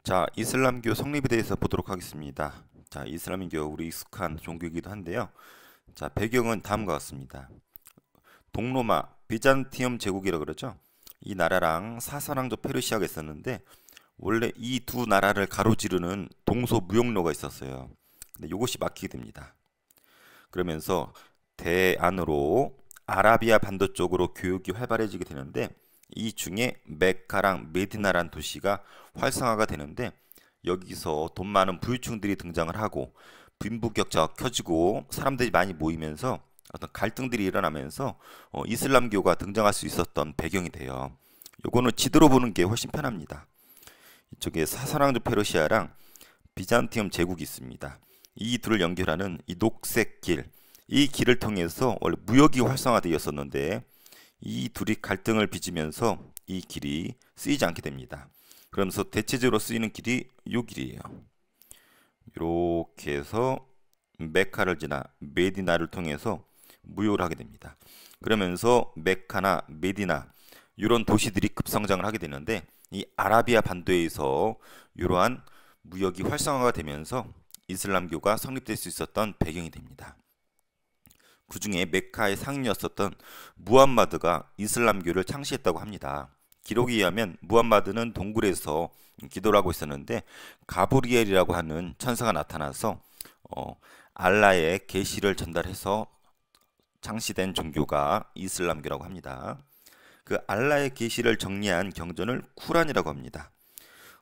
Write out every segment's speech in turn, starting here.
자, 이슬람교 성립에 대해서 보도록 하겠습니다. 자, 이슬람교 우리 익숙한 종교이기도 한데요. 자, 배경은 다음과 같습니다. 동로마, 비잔티움 제국이라고 그러죠. 이 나라랑 사사왕조 페르시아가 있었는데 원래 이 두 나라를 가로지르는 동서무역로가 있었어요. 근데 이것이 막히게 됩니다. 그러면서 대안으로 아라비아 반도 쪽으로 교육이 활발해지게 되는데 이 중에 메카랑 메디나란 도시가 활성화가 되는데 여기서 돈 많은 부유층들이 등장을 하고 빈부격차가 커지고 사람들이 많이 모이면서 어떤 갈등들이 일어나면서 이슬람교가 등장할 수 있었던 배경이 돼요. 요거는 지도로 보는 게 훨씬 편합니다. 이쪽에 사사왕조 페르시아랑 비잔티움 제국이 있습니다. 이 둘을 연결하는 이 녹색 길, 이 길을 통해서 원래 무역이 활성화되었었는데 이 둘이 갈등을 빚으면서 이 길이 쓰이지 않게 됩니다. 그러면서 대체적으로 쓰이는 길이 이 길이에요. 이렇게 해서 메카를 지나 메디나를 통해서 무역을 하게 됩니다. 그러면서 메카나 메디나 이런 도시들이 급성장을 하게 되는데 이 아라비아 반도에서 이러한 무역이 활성화가 되면서 이슬람교가 성립될 수 있었던 배경이 됩니다. 그 중에 메카의 상인이었었던 무함마드가 이슬람교를 창시했다고 합니다. 기록에 의하면 무함마드는 동굴에서 기도를 하고 있었는데 가브리엘이라고 하는 천사가 나타나서 알라의 계시를 전달해서 창시된 종교가 이슬람교라고 합니다. 그 알라의 계시를 정리한 경전을 쿠란이라고 합니다.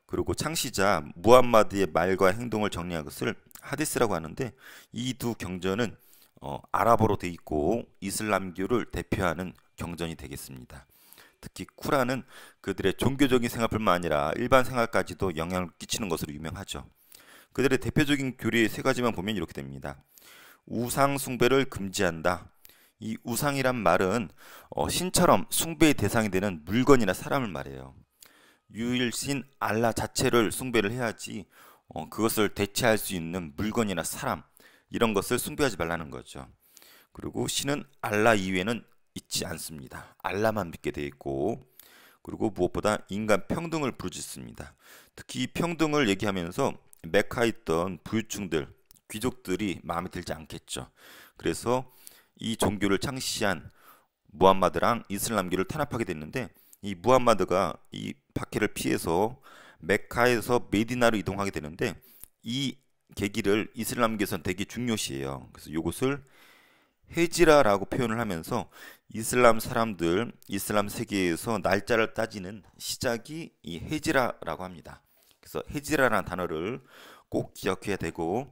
그리고 창시자 무함마드의 말과 행동을 정리한 것을 하디스라고 하는데 이 두 경전은 아랍어로 되어 있고 이슬람교를 대표하는 경전이 되겠습니다. 특히 쿠란은 그들의 종교적인 생활뿐만 아니라 일반 생활까지도 영향을 끼치는 것으로 유명하죠. 그들의 대표적인 교리의 세 가지만 보면 이렇게 됩니다. 우상 숭배를 금지한다. 이 우상이란 말은 신처럼 숭배의 대상이 되는 물건이나 사람을 말해요. 유일신 알라 자체를 숭배를 해야지 그것을 대체할 수 있는 물건이나 사람 이런 것을 숭배하지 말라는 거죠. 그리고 신은 알라 이외에는 있지 않습니다. 알라만 믿게 되어 있고 그리고 무엇보다 인간 평등을 부르짖습니다. 특히 평등을 얘기하면서 메카에 있던 부유층들, 귀족들이 마음에 들지 않겠죠. 그래서 이 종교를 창시한 무함마드랑 이슬람교를 탄압하게 됐는데 이 무함마드가 이 박해를 피해서 메카에서 메디나로 이동하게 되는데 이 계기를 이슬람교에서는 되게 중요시해요. 그래서 이것을 헤지라라고 표현을 하면서 이슬람 사람들, 이슬람 세계에서 날짜를 따지는 시작이 이 헤지라라고 합니다. 그래서 헤지라라는 단어를 꼭 기억해야 되고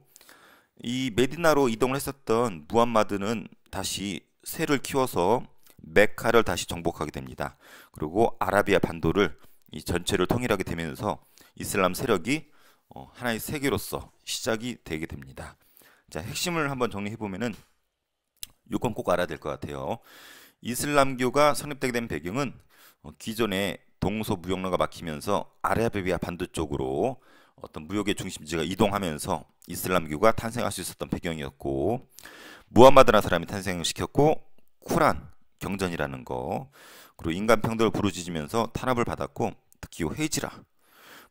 이 메디나로 이동을 했었던 무함마드는 다시 새를 키워서 메카를 다시 정복하게 됩니다. 그리고 아라비아 반도를 이 전체를 통일하게 되면서 이슬람 세력이 하나의 세계로서 시작이 되게 됩니다. 자, 핵심을 한번 정리해 보면은 이건 꼭 알아야 될 것 같아요. 이슬람교가 성립되게 된 배경은 기존의 동서무역로가 막히면서 아라비아 반도 쪽으로 어떤 무역의 중심지가 이동하면서 이슬람교가 탄생할 수 있었던 배경이었고 무함마드라는 사람이 탄생시켰고 쿠란 경전이라는 거 그리고 인간 평등을 부르짖으면서 탄압을 받았고 특히 헤지라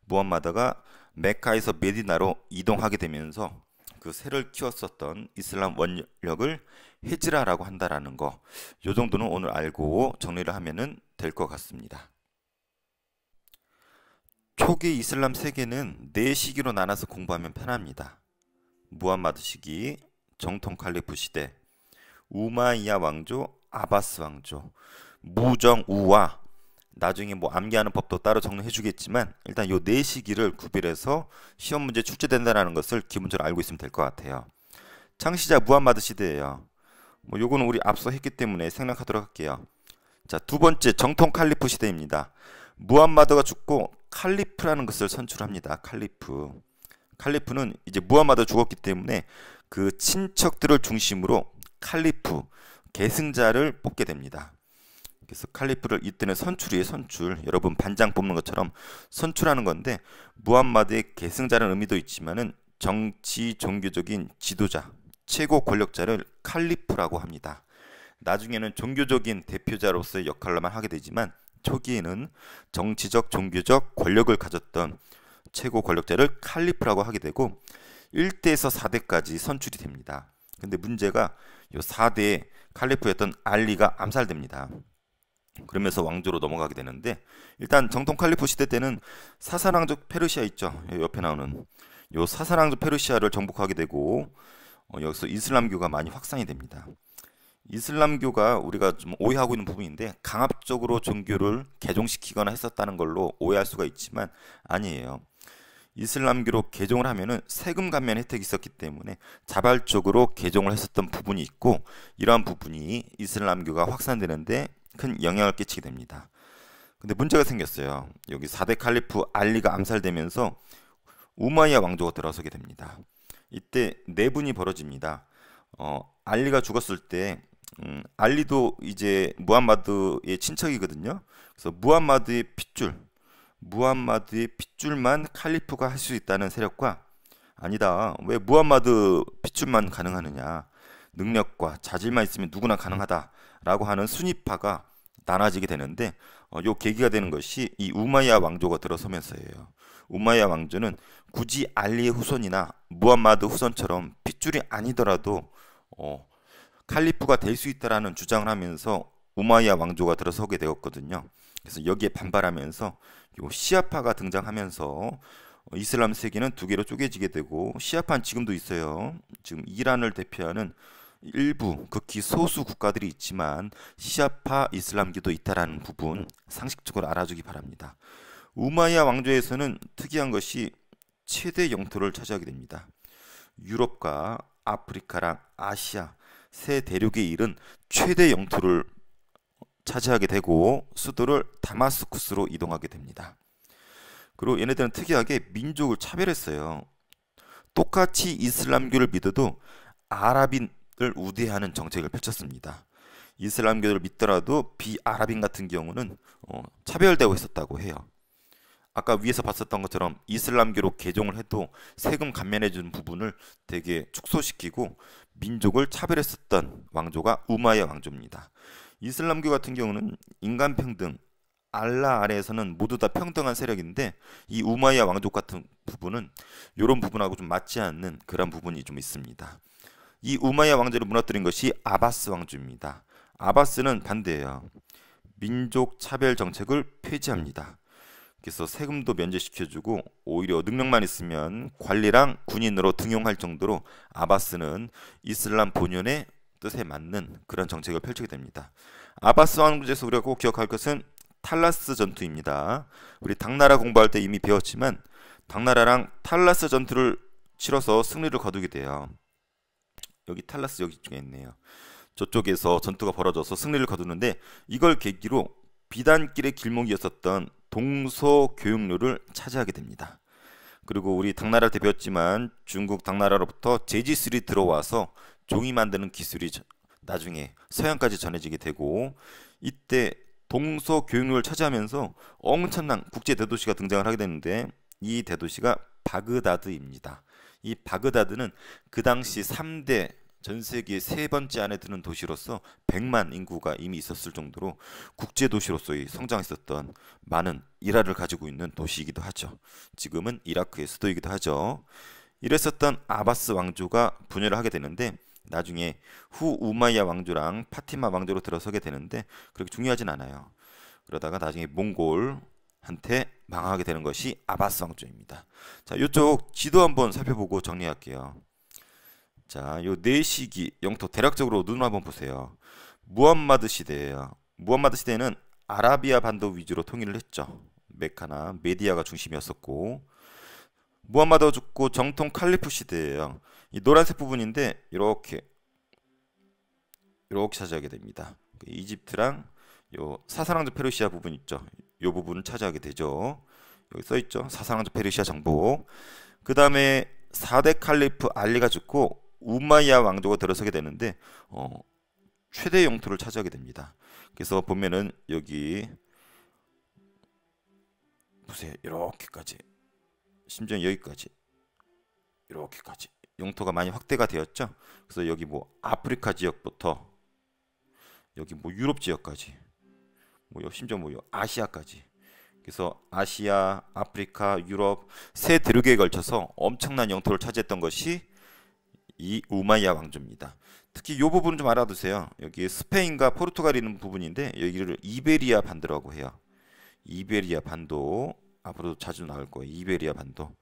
무함마드가 메카에서 메디나로 이동하게 되면서 그 새를 키웠었던 이슬람 원력을 헤지라라고 한다라는 거, 요 정도는 오늘 알고 정리를 하면은 될 것 같습니다. 초기 이슬람 세계는 네 시기로 나눠서 공부하면 편합니다. 무함마드 시기, 정통 칼리프 시대, 우마이야 왕조, 아바스 왕조, 무정우와 나중에 뭐 암기하는 법도 따로 정리해 주겠지만 일단 요 네 시기를 구별해서 시험 문제 출제된다는 것을 기본적으로 알고 있으면 될 것 같아요. 창시자 무함마드 시대예요. 뭐 요거는 우리 앞서 했기 때문에 생략하도록 할게요. 자, 두 번째 정통 칼리프 시대입니다. 무함마드가 죽고 칼리프라는 것을 선출합니다. 칼리프. 칼리프는 이제 무함마드 죽었기 때문에 그 친척들을 중심으로 칼리프, 계승자를 뽑게 됩니다. 그래서 칼리프를 이때는 선출이에요. 선출. 여러분 반장 뽑는 것처럼 선출하는 건데 무함마드의 계승자라는 의미도 있지만은 정치 종교적인 지도자, 최고 권력자를 칼리프라고 합니다. 나중에는 종교적인 대표자로서의 역할로만 하게 되지만 초기에는 정치적, 종교적 권력을 가졌던 최고 권력자를 칼리프라고 하게 되고 1대에서 4대까지 선출이 됩니다. 근데 문제가 요 4대의 칼리프였던 알리가 암살됩니다. 그러면서 왕조로 넘어가게 되는데, 일단 정통 칼리프 시대 때는 사사왕족 페르시아 있죠. 옆에 나오는 요 사사왕족 페르시아를 정복하게 되고 여기서 이슬람교가 많이 확산이 됩니다. 이슬람교가 우리가 좀 오해하고 있는 부분인데, 강압적으로 종교를 개종시키거나 했었다는 걸로 오해할 수가 있지만 아니에요. 이슬람교로 개종을 하면은 세금 감면 혜택이 있었기 때문에 자발적으로 개종을 했었던 부분이 있고, 이러한 부분이 이슬람교가 확산되는데 큰 영향을 끼치게 됩니다. 근데 문제가 생겼어요. 여기 4대 칼리프 알리가 암살되면서 우마이야 왕조가 들어서게 됩니다. 이때 내분이 벌어집니다. 알리가 죽었을 때 알리도 이제 무함마드의 친척이거든요. 그래서 무함마드의 핏줄만 칼리프가 할 수 있다는 세력과, 아니다, 왜 무함마드 핏줄만 가능하느냐, 능력과 자질만 있으면 누구나 가능하다라고 하는 순위파가 나눠지게 되는데, 요 계기가 되는 것이 이 우마이야 왕조가 들어서면서예요. 우마이야 왕조는 굳이 알리의 후손이나 무함마드 후손처럼 핏줄이 아니더라도 칼리프가 될 수 있다라는 주장을 하면서 우마이야 왕조가 들어서게 되었거든요. 그래서 여기에 반발하면서 요 시아파가 등장하면서 이슬람 세계는 두 개로 쪼개지게 되고, 시아파는 지금도 있어요. 지금 이란을 대표하는 일부 극히 소수 국가들이 있지만 시아파 이슬람교도 있다라는 부분 상식적으로 알아주기 바랍니다. 우마이야 왕조에서는 특이한 것이 최대 영토를 차지하게 됩니다. 유럽과 아프리카랑 아시아 세 대륙에 이른 최대 영토를 차지하게 되고 수도를 다마스쿠스로 이동하게 됩니다. 그리고 얘네들은 특이하게 민족을 차별했어요. 똑같이 이슬람교를 믿어도 아랍인을 우대하는 정책을 펼쳤습니다. 이슬람교를 믿더라도 비아랍인 같은 경우는 차별되고 있었다고 해요. 아까 위에서 봤었던 것처럼 이슬람교로 개종을 해도 세금 감면해주는 부분을 되게 축소시키고 민족을 차별했었던 왕조가 우마이야 왕조입니다. 이슬람교 같은 경우는 인간평등, 알라 아래에서는 모두 다 평등한 세력인데, 이 우마이야 왕족 같은 부분은 이런 부분하고 좀 맞지 않는 그런 부분이 좀 있습니다. 이 우마이야 왕조를 무너뜨린 것이 아바스 왕조입니다. 아바스는 반대예요. 민족 차별 정책을 폐지합니다. 그래서 세금도 면제시켜주고 오히려 능력만 있으면 관리랑 군인으로 등용할 정도로 아바스는 이슬람 본연의 뜻에 맞는 그런 정책을 펼치게 됩니다. 아바스 왕조에서 우리가 꼭 기억할 것은 탈라스 전투입니다. 우리 당나라 공부할 때 이미 배웠지만 당나라랑 탈라스 전투를 치러서 승리를 거두게 돼요. 여기 탈라스 여기 쪽에 있네요. 저쪽에서 전투가 벌어져서 승리를 거두는데, 이걸 계기로 비단길의 길목이었었던 동서교육로를 차지하게 됩니다. 그리고 우리 당나라 때 배웠지만 중국 당나라로부터 제지술이 들어와서 종이 만드는 기술이 나중에 서양까지 전해지게 되고, 이때 동서교육로를 차지하면서 엄청난 국제 대도시가 등장을 하게 되는데, 이 대도시가 바그다드입니다. 이 바그다드는 그 당시 3대 전 세계 세 번째 안에 드는 도시로서 100만 인구가 이미 있었을 정도로 국제 도시로서의 성장했었던 많은 일화를 가지고 있는 도시이기도 하죠. 지금은 이라크의 수도이기도 하죠. 이랬었던 아바스 왕조가 분열을 하게 되는데, 나중에 후 우마이야 왕조랑 파티마 왕조로 들어서게 되는데 그렇게 중요하진 않아요. 그러다가 나중에 몽골한테 망하게 되는 것이 아바스 왕조입니다. 자, 이쪽 지도 한번 살펴보고 정리할게요. 자, 요 네 시기 영토 대략적으로 눈 한번 보세요. 무함마드 시대예요. 무함마드 시대는 아라비아 반도 위주로 통일을 했죠. 메카나 메디아가 중심이었었고, 무함마드가 죽고 정통 칼리프 시대예요. 이 노란색 부분인데 이렇게 차지하게 됩니다. 이집트랑 요 사사왕조 페르시아 부분 있죠. 요 부분을 차지하게 되죠. 여기 써 있죠. 사사왕조 페르시아 정복. 그 다음에 4대 칼리프 알리가 죽고 우마이야 왕조가 들어서게 되는데 최대 영토를 차지하게 됩니다. 그래서 보면은 여기 보세요. 이렇게까지, 심지어 여기까지, 이렇게까지 영토가 많이 확대가 되었죠. 그래서 여기 뭐 아프리카 지역부터 여기 뭐 유럽 지역까지, 뭐 심지어 뭐 아시아까지 그래서 아시아, 아프리카, 유럽 세 대륙에 걸쳐서 엄청난 영토를 차지했던 것이 이 우마이야 왕조입니다. 특히 이 부분 좀 알아두세요. 여기 스페인과 포르투갈이 있는 부분인데 여기를 이베리아 반도라고 해요. 이베리아 반도 앞으로 자주 나올 거예요. 이베리아 반도.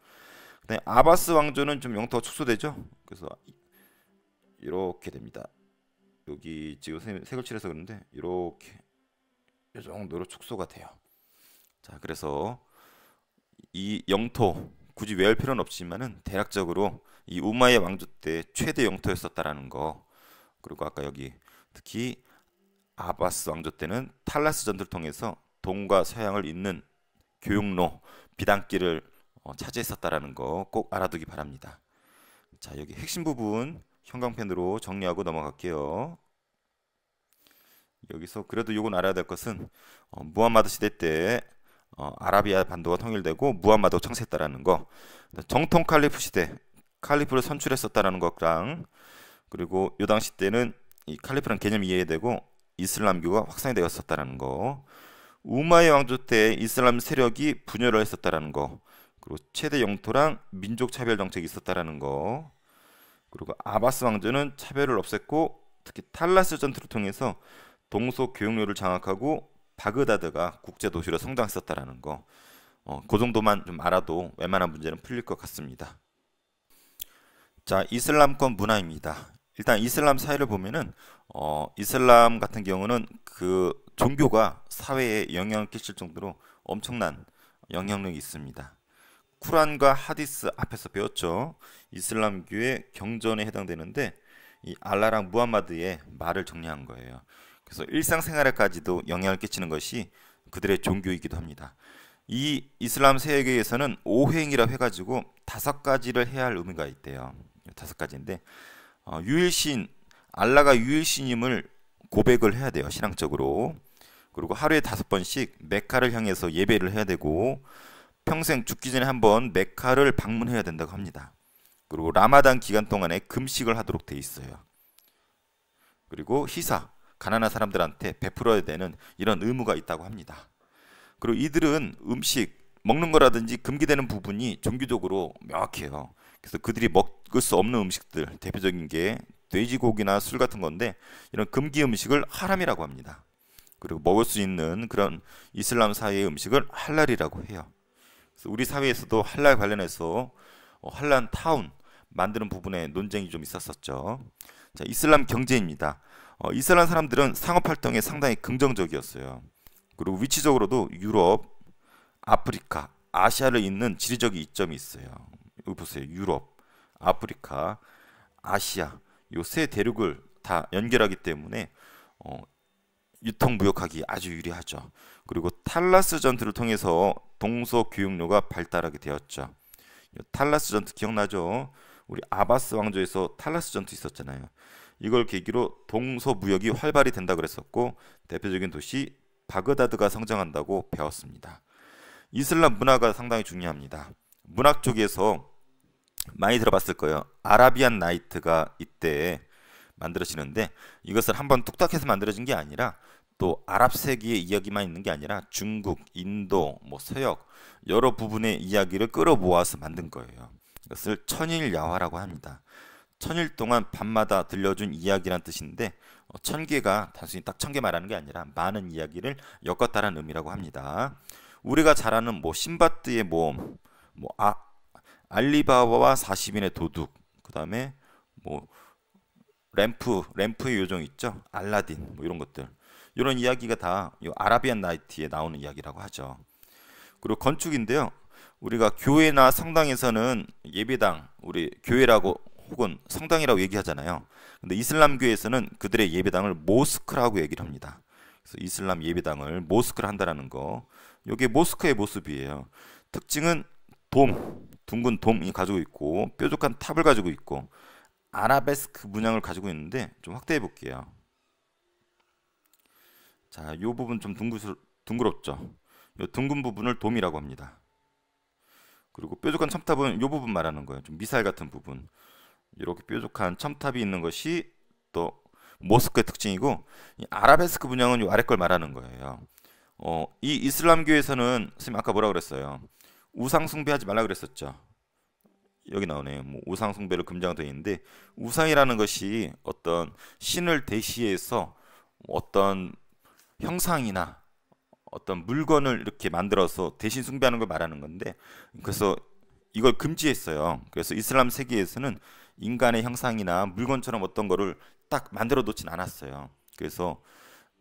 그다음에 아바스 왕조는 좀 영토가 축소되죠. 그래서 이렇게 됩니다. 여기 지금 색을 칠해서 그런데 이렇게 이 정도로 축소가 돼요. 자, 그래서 이 영토 굳이 외울 필요는 없지만은 대략적으로 이 우마이야 왕조 때 최대 영토였었다라는 거. 그리고 아까 여기 특히 아바스 왕조 때는 탈라스 전투를 통해서 동과 서양을 잇는 교육로 비단길을 차지했었다라는 거 꼭 알아두기 바랍니다. 자, 여기 핵심 부분 형광펜으로 정리하고 넘어갈게요. 여기서 그래도 요건 알아야 될 것은 무함마드 시대 때 아라비아 반도가 통일되고 무함마드가 창세했다라는 거, 정통 칼리프 시대 칼리프를 선출했었다라는 것랑, 그리고 요 당시 때는 이 칼리프라는 개념이 이해되고 이슬람교가 확산이 되었었다라는 거, 우마이야 왕조 때 이슬람 세력이 분열을 했었다라는 거, 그리고 최대 영토랑 민족 차별 정책이 있었다라는 거, 그리고 아바스 왕조는 차별을 없앴고 특히 탈라스 전투를 통해서 동서 교역로를 장악하고 바그다드가 국제 도시로 성장했었다라는 거, 그 정도만 좀 알아도 웬만한 문제는 풀릴 것 같습니다. 자, 이슬람권 문화입니다. 일단 이슬람 사회를 보면은 이슬람 같은 경우는 그 종교가 사회에 영향을 끼칠 정도로 엄청난 영향력이 있습니다. 쿠란과 하디스 앞에서 배웠죠. 이슬람교의 경전에 해당되는데 이 알라랑 무함마드의 말을 정리한 거예요. 그래서 일상생활에까지도 영향을 끼치는 것이 그들의 종교이기도 합니다. 이 이슬람 세계에서는 오행이라고 해가지고 5가지를 해야 할 의미가 있대요. 5가지인데 유일신, 알라가 유일신임을 고백을 해야 돼요. 신앙적으로. 그리고 하루에 5번씩 메카를 향해서 예배를 해야 되고 평생 죽기 전에 한번 메카를 방문해야 된다고 합니다. 그리고 라마단 기간 동안에 금식을 하도록 돼 있어요. 그리고 희사, 가난한 사람들한테 베풀어야 되는 이런 의무가 있다고 합니다. 그리고 이들은 음식, 먹는 거라든지 금기되는 부분이 종교적으로 명확해요. 그래서 그들이 먹을 수 없는 음식들, 대표적인 게 돼지고기나 술 같은 건데 이런 금기 음식을 하람이라고 합니다. 그리고 먹을 수 있는 그런 이슬람 사회의 음식을 할랄이라고 해요. 그래서 우리 사회에서도 할랄 관련해서 할랄 타운 만드는 부분에 논쟁이 좀 있었었죠. 자, 이슬람 경제입니다. 이슬람 사람들은 상업 활동에 상당히 긍정적이었어요. 그리고 위치적으로도 유럽, 아프리카, 아시아를 잇는 지리적 이점이 있어요. 여기 보세요. 유럽, 아프리카, 아시아 요 세 대륙을 다 연결하기 때문에 유통무역하기 아주 유리하죠. 그리고 탈라스 전투를 통해서 동서 교역로가 발달하게 되었죠. 탈라스 전투 기억나죠? 우리 아바스 왕조에서 탈라스 전투 있었잖아요. 이걸 계기로 동서 무역이 활발히 된다 그랬었고 대표적인 도시 바그다드가 성장한다고 배웠습니다. 이슬람 문화가 상당히 중요합니다. 문학 쪽에서 많이 들어봤을 거예요. 아라비안 나이트가 이때 만들어지는데 이것을 한번 뚝딱해서 만들어진 게 아니라 또 아랍 세계의 이야기만 있는 게 아니라 중국, 인도, 서역 여러 부분의 이야기를 끌어모아서 만든 거예요. 이것을 천일야화라고 합니다. 천일 동안 밤마다 들려준 이야기란 뜻인데 1000개가 단순히 딱 1000개 말하는 게 아니라 많은 이야기를 엮었다는 의미라고 합니다. 우리가 잘 아는 신바드의 모험, 알리바바와 40인의 도둑, 그 다음에 램프의 요정 있죠? 알라딘 이런 것들, 이런 이야기가 다 이 아라비안 나이트에 나오는 이야기라고 하죠. 그리고 건축인데요. 우리가 교회나 성당에서는 예배당, 우리 교회라고 혹은 성당이라고 얘기하잖아요. 근데 이슬람교에서는 그들의 예배당을 모스크라고 얘기를 합니다. 그래서 이슬람 예배당을 모스크를 한다라는 거. 이게 모스크의 모습이에요. 특징은 둥근 돔이 가지고 있고 뾰족한 탑을 가지고 있고 아라베스크 문양을 가지고 있는데 좀 확대해 볼게요. 자, 이 부분 좀 둥그럽죠. 이 둥근 부분을 돔이라고 합니다. 그리고 뾰족한 첨탑은 이 부분 말하는 거예요. 좀 미사일 같은 부분. 이렇게 뾰족한 첨탑이 있는 것이 또 모스크의 특징이고, 이 아라베스크 문양은 이 아래 걸 말하는 거예요. 이 이슬람교에서는 선생님 아까 뭐라 그랬어요? 우상 숭배하지 말라 그랬었죠. 여기 나오네요. 뭐 우상 숭배를 금지하고 있는데 우상이라는 것이 어떤 신을 대시해서 어떤 형상이나 어떤 물건을 이렇게 만들어서 대신 숭배하는 걸 말하는 건데, 그래서 이걸 금지했어요. 그래서 이슬람 세계에서는 인간의 형상이나 물건처럼 어떤 거를 딱 만들어 놓진 않았어요. 그래서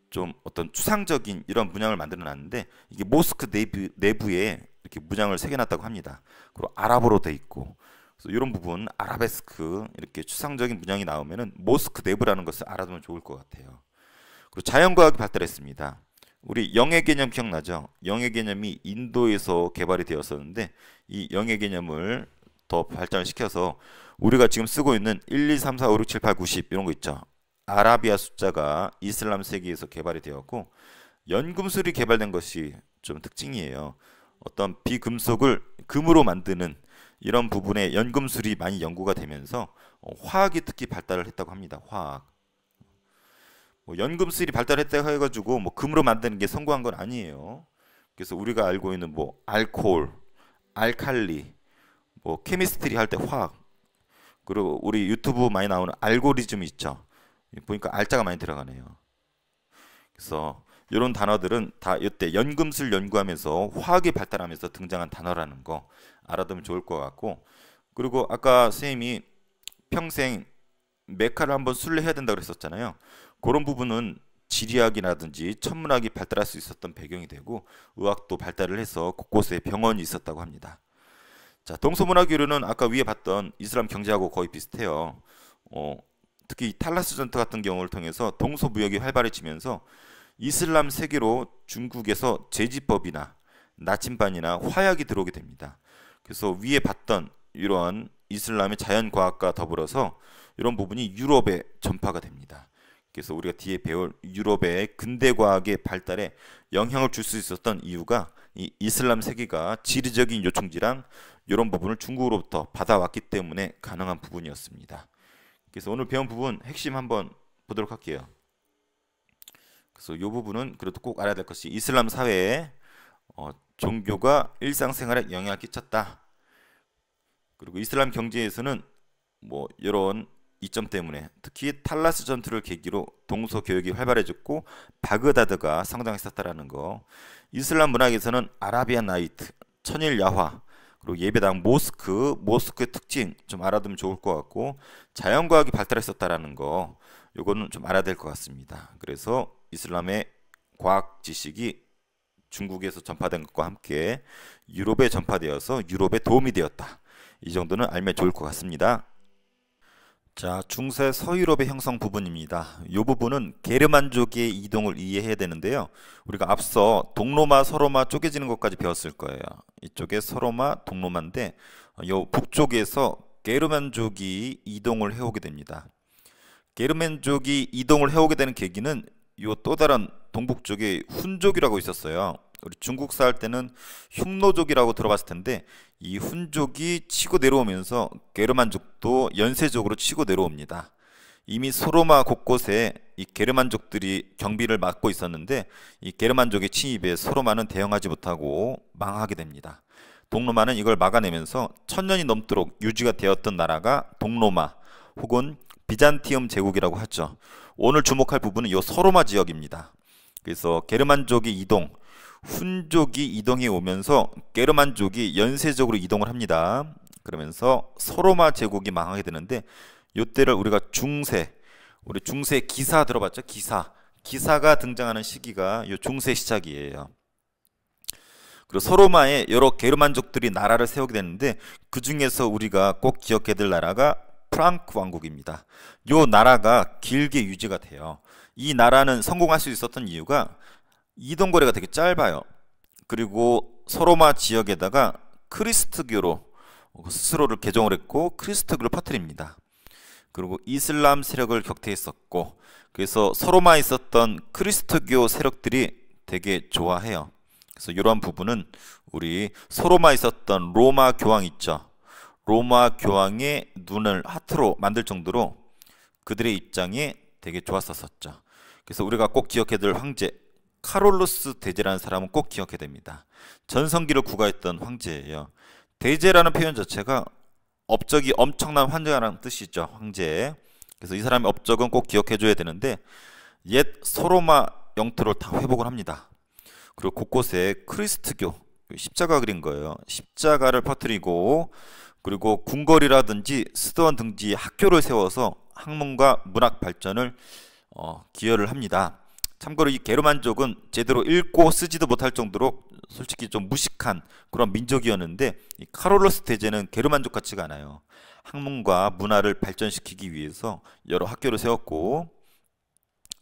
좀 어떤 추상적인 이런 문양을 만들어 놨는데, 이게 모스크 내부에 이렇게 문양을 새겨놨다고 합니다. 그리고 아랍어로 돼 있고, 그래서 이런 부분 아라베스크 이렇게 추상적인 문양이 나오면은 모스크 내부라는 것을 알아두면 좋을 것 같아요. 그리고 자연과학이 발달했습니다. 우리 영의 개념 기억나죠? 영의 개념이 인도에서 개발이 되었었는데, 이 영의 개념을 더 발전시켜서 우리가 지금 쓰고 있는 1, 2, 3, 4, 5, 6, 7, 8, 9, 10 이런 거 있죠. 아라비아 숫자가 이슬람 세계에서 개발이 되었고, 연금술이 개발된 것이 좀 특징이에요. 어떤 비금속을 금으로 만드는 이런 부분에 연금술이 많이 연구가 되면서 화학이 특히 발달을 했다고 합니다. 화학. 연금술이 발달했다고 해가지고 뭐 금으로 만드는 게 성공한 건 아니에요. 그래서 우리가 알고 있는 뭐 알코올, 알칼리, 뭐 케미스트리 할 때 화학, 그리고 우리 유튜브 많이 나오는 알고리즘 있죠. 보니까 알자가 많이 들어가네요. 그래서 이런 단어들은 다 이때 연금술 연구하면서 화학이 발달하면서 등장한 단어라는 거 알아두면 좋을 것 같고, 그리고 아까 선생님이 평생 메카를 한번 순례해야 된다고 그랬었잖아요. 그런 부분은 지리학이라든지 천문학이 발달할 수 있었던 배경이 되고, 의학도 발달을 해서 곳곳에 병원이 있었다고 합니다. 자, 동서문화교류는 아까 위에 봤던 이슬람 경제하고 거의 비슷해요. 특히 탈라스 전투 같은 경우를 통해서 동서무역이 활발해지면서 이슬람 세계로 중국에서 제지법이나 나침반이나 화약이 들어오게 됩니다. 그래서 위에 봤던 이러한 이슬람의 자연과학과 더불어서 이런 부분이 유럽에 전파가 됩니다. 그래서 우리가 뒤에 배울 유럽의 근대과학의 발달에 영향을 줄 수 있었던 이유가 이 이슬람 세계가 지리적인 요충지랑 이런 부분을 중국으로부터 받아왔기 때문에 가능한 부분이었습니다. 그래서 오늘 배운 부분 핵심 한번 보도록 할게요. 그래서 이 부분은 그래도 꼭 알아야 될 것이, 이슬람 사회에 종교가 일상생활에 영향을 끼쳤다. 그리고 이슬람 경제에서는 뭐 이런 이점 때문에 특히 탈라스 전투를 계기로 동서 교역이 활발해졌고 바그다드가 성장했었다라는 거. 이슬람 문학에서는 아라비안 나이트, 천일 야화, 그리고 예배당 모스크의 특징 좀 알아두면 좋을 것 같고, 자연과학이 발달했었다라는 거 요거는 좀 알아야 될 것 같습니다. 그래서 이슬람의 과학 지식이 중국에서 전파된 것과 함께 유럽에 전파되어서 유럽에 도움이 되었다. 이 정도는 알면 좋을 것 같습니다. 자, 중세 서유럽의 형성 부분입니다. 이 부분은 게르만족의 이동을 이해해야 되는데요. 우리가 앞서 동로마, 서로마 쪼개지는 것까지 배웠을 거예요. 이쪽에 서로마, 동로마인데 이 북쪽에서 게르만족이 이동을 해오게 됩니다. 게르만족이 이동을 해오게 되는 계기는 이 또 다른 동북쪽에 훈족이라고 있었어요. 우리 중국사 할 때는 흉노족이라고 들어봤을 텐데, 이 훈족이 치고 내려오면서 게르만족도 연쇄적으로 치고 내려옵니다. 이미 소로마 곳곳에 이 게르만족들이 경비를 맡고 있었는데, 이 게르만족의 침입에 소로마는 대응하지 못하고 망하게 됩니다. 동로마는 이걸 막아내면서 1000년이 넘도록 유지가 되었던 나라가 동로마 혹은 비잔티움 제국이라고 하죠. 오늘 주목할 부분은 이 서로마 지역입니다. 그래서 게르만족이 이동, 훈족이 이동해 오면서 게르만족이 연쇄적으로 이동을 합니다. 그러면서 서로마 제국이 망하게 되는데, 이때를 우리가 우리 중세 기사 들어봤죠? 기사가 등장하는 시기가 이 중세 시작이에요. 그리고 서로마에 여러 게르만족들이 나라를 세우게 되는데, 그 중에서 우리가 꼭 기억해야 될 나라가 프랑크 왕국입니다. 이 나라가 길게 유지가 돼요. 이 나라는 성공할 수 있었던 이유가 이동거리가 되게 짧아요. 그리고 서로마 지역에다가 크리스트교로 스스로를 개종을 했고 크리스트교를 퍼뜨립니다. 그리고 이슬람 세력을 격퇴했었고, 그래서 서로마에 있었던 크리스트교 세력들이 되게 좋아해요. 그래서 이러한 부분은 우리 서로마에 있었던 로마 교황 있죠. 로마 교황의 눈을 하트로 만들 정도로 그들의 입장이 되게 좋았었죠. 그래서 우리가 꼭 기억해야 될 황제 카롤루스 대제라는 사람은 꼭 기억해야 됩니다. 전성기를 구가했던 황제예요. 대제라는 표현 자체가 업적이 엄청난 황제라는 뜻이죠. 황제. 그래서 이 사람의 업적은 꼭 기억해줘야 되는데 옛 소로마 영토를 다 회복을 합니다. 그리고 곳곳에 크리스트교, 십자가 그린 거예요. 십자가를 퍼뜨리고 그리고 궁궐이라든지 수도원 등지에 학교를 세워서 학문과 문학 발전을 기여를 합니다. 참고로 이 게르만족은 제대로 읽고 쓰지도 못할 정도로 솔직히 좀 무식한 그런 민족이었는데 이 카롤루스 대제는 게르만족 같지가 않아요. 학문과 문화를 발전시키기 위해서 여러 학교를 세웠고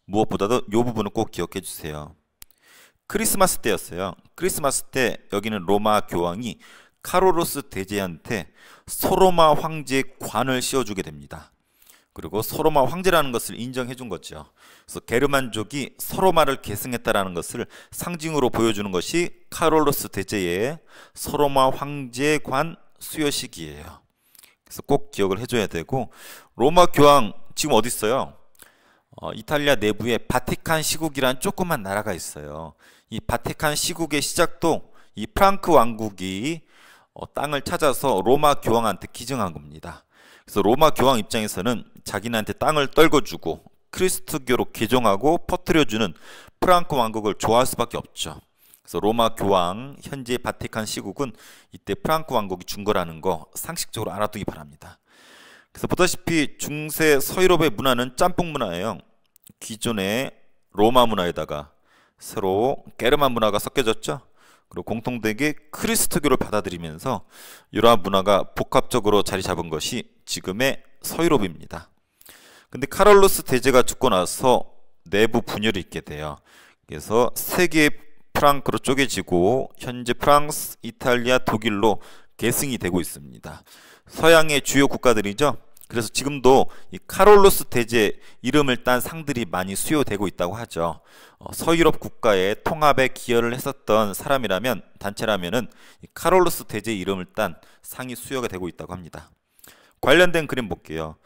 무엇보다도 이 부분은 꼭 기억해 주세요. 크리스마스 때였어요. 크리스마스 때 여기는 로마 교황이 카롤루스 대제한테 소로마 황제의 관을 씌워주게 됩니다. 그리고 소로마 황제라는 것을 인정해 준 거죠. 그래서 게르만족이 소로마를 계승했다라는 것을 상징으로 보여주는 것이 카롤루스 대제의 소로마 황제의 관 수여식이에요. 그래서 꼭 기억을 해줘야 되고 로마 교황 지금 어디 있어요? 이탈리아 내부에 바티칸 시국이라는 조그만 나라가 있어요. 이 바티칸 시국의 시작도 이 프랑크 왕국이 땅을 찾아서 로마 교황한테 기증한 겁니다. 그래서 로마 교황 입장에서는 자기네한테 땅을 떨궈주고 크리스트교로 개종하고 퍼뜨려주는 프랑크 왕국을 좋아할 수밖에 없죠. 그래서 로마 교황 현재 바티칸 시국은 이때 프랑크 왕국이 준 거라는 거 상식적으로 알아두기 바랍니다. 그래서 보다시피 중세 서유럽의 문화는 짬뽕 문화예요. 기존의 로마 문화에다가 새로 게르만 문화가 섞여졌죠. 그리고 공통되게 크리스트교를 받아들이면서 이러한 문화가 복합적으로 자리 잡은 것이 지금의 서유럽입니다. 근데 카롤루스 대제가 죽고 나서 내부 분열이 있게 돼요. 그래서 세 개의 프랑크로 쪼개지고 현재 프랑스, 이탈리아, 독일로 계승이 되고 있습니다. 서양의 주요 국가들이죠. 그래서 지금도 이 카롤루스 대제 이름을 딴 상들이 많이 수요되고 있다고 하죠. 서유럽 국가의 통합에 기여를 했었던 사람이라면 단체라면은 이 카롤루스 대제 이름을 딴 상이 수요가 되고 있다고 합니다. 관련된 그림 볼게요.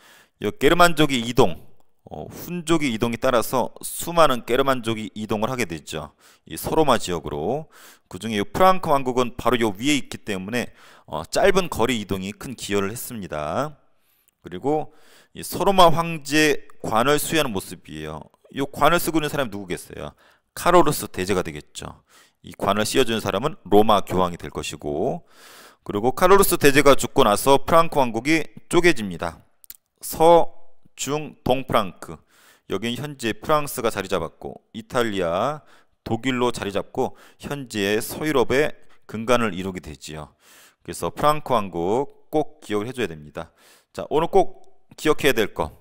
이 게르만족이 이동, 훈족의 이동에 따라서 수많은 게르만족이 이동을 하게 되죠. 이 소로마 지역으로. 그중에 이 프랑크 왕국은 바로 이 위에 있기 때문에 짧은 거리 이동이 큰 기여를 했습니다. 그리고 이 소로마 황제 관을 수여하는 모습이에요. 이 관을 쓰고 있는 사람이 누구겠어요? 카롤루스 대제가 되겠죠. 이 관을 씌워주는 사람은 로마 교황이 될 것이고, 그리고 카롤루스 대제가 죽고 나서 프랑크 왕국이 쪼개집니다. 서, 중, 동 프랑크. 여기는 현재 프랑스가 자리 잡았고 이탈리아, 독일로 자리 잡고 현재 서유럽의 근간을 이루게 되지요. 그래서 프랑크 왕국 꼭 기억을 해줘야 됩니다. 자, 오늘 꼭 기억해야 될 거.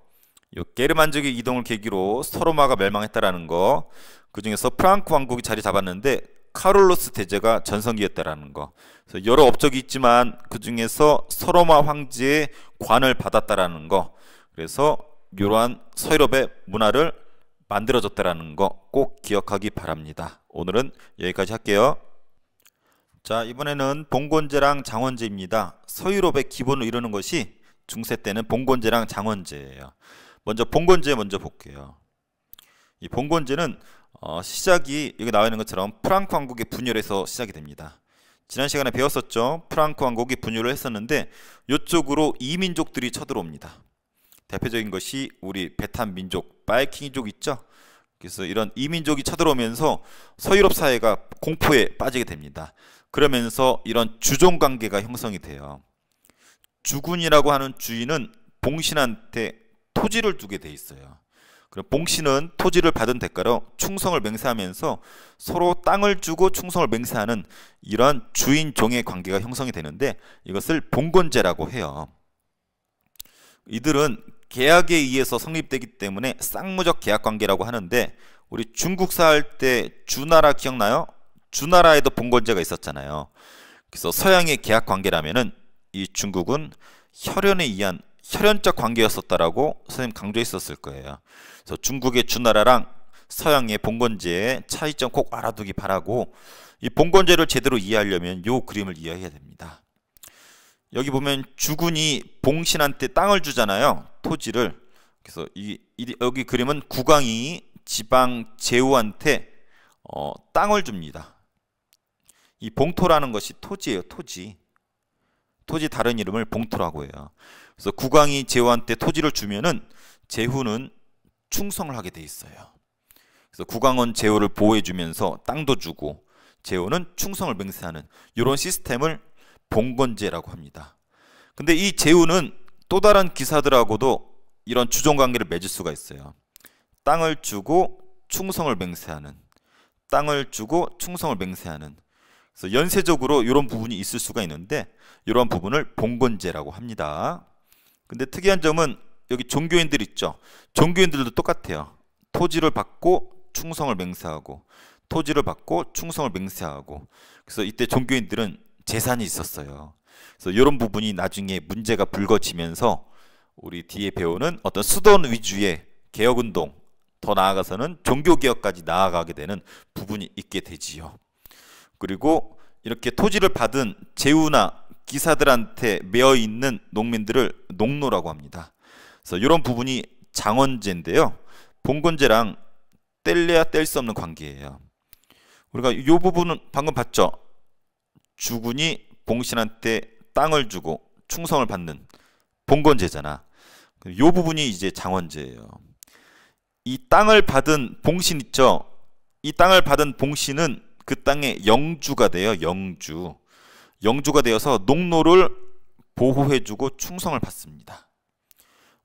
이 게르만족의 이동을 계기로 서로마가 멸망했다라는 거. 그 중에서 프랑크 왕국이 자리 잡았는데 카롤루스 대제가 전성기였다라는 거. 그래서 여러 업적이 있지만 그 중에서 서로마 황제의 관을 받았다라는 거. 그래서 이러한 서유럽의 문화를 만들어줬다라는 거 꼭 기억하기 바랍니다. 오늘은 여기까지 할게요. 자, 이번에는 봉건제랑 장원제입니다. 서유럽의 기본을 이루는 것이 중세 때는 봉건제랑 장원제예요. 먼저 봉건제 먼저 볼게요. 이 봉건제는 시작이 여기 나와 있는 것처럼 프랑크 왕국의 분열에서 시작이 됩니다. 지난 시간에 배웠었죠. 프랑크 왕국이 분열을 했었는데 이쪽으로 이민족들이 쳐들어옵니다. 대표적인 것이 우리 베탄 민족, 바이킹족 있죠. 그래서 이런 이민족이 쳐들어오면서 서유럽 사회가 공포에 빠지게 됩니다. 그러면서 이런 주종 관계가 형성이 돼요. 주군이라고 하는 주인은 봉신한테 토지를 두게 돼 있어요. 그럼 봉신은 토지를 받은 대가로 충성을 맹세하면서 서로 땅을 주고 충성을 맹세하는 이러한 주인 종의 관계가 형성이 되는데 이것을 봉건제라고 해요. 이들은 계약에 의해서 성립되기 때문에 쌍무적 계약 관계라고 하는데 우리 중국사 할 때 주나라 기억나요? 주나라에도 봉건제가 있었잖아요. 그래서 서양의 계약 관계라면은 이 중국은 혈연에 의한 혈연적 관계였었다라고 선생님 강조했었을 거예요. 그래서 중국의 주나라랑 서양의 봉건제의 차이점 꼭 알아두기 바라고 이 봉건제를 제대로 이해하려면 이 그림을 이해해야 됩니다. 여기 보면 주군이 봉신한테 땅을 주잖아요. 토지를. 그래서 여기 그림은 국왕이 지방 제후한테 땅을 줍니다. 이 봉토라는 것이 토지예요. 토지 다른 이름을 봉토라고 해요. 그래서 국왕이 제후한테 토지를 주면은 제후는 충성을 하게 돼 있어요. 그래서 국왕은 제후를 보호해 주면서 땅도 주고 제후는 충성을 맹세하는 이런 시스템을 봉건제라고 합니다. 근데 이 제후는 또 다른 기사들하고도 이런 주종 관계를 맺을 수가 있어요. 땅을 주고 충성을 맹세하는, 땅을 주고 충성을 맹세하는. 그래서 연쇄적으로 이런 부분이 있을 수가 있는데 이런 부분을 봉건제라고 합니다. 근데 특이한 점은 여기 종교인들 있죠. 종교인들도 똑같아요. 토지를 받고 충성을 맹세하고 토지를 받고 충성을 맹세하고. 그래서 이때 종교인들은 재산이 있었어요. 그래서 이런 부분이 나중에 문제가 불거지면서 우리 뒤에 배우는 어떤 수돈 위주의 개혁운동, 더 나아가서는 종교개혁까지 나아가게 되는 부분이 있게 되지요. 그리고 이렇게 토지를 받은 제후나 기사들한테 매여 있는 농민들을 농노라고 합니다. 그래서 이런 부분이 장원제인데요. 봉건제랑 뗄래야 뗄 수 없는 관계예요. 우리가 이 부분은 방금 봤죠. 주군이 봉신한테 땅을 주고 충성을 받는 봉건제잖아. 이 부분이 이제 장원제예요. 이 땅을 받은 봉신 있죠. 이 땅을 받은 봉신은 그 땅의 영주가 돼요. 영주가 되어서 농노를 보호해주고 충성을 받습니다.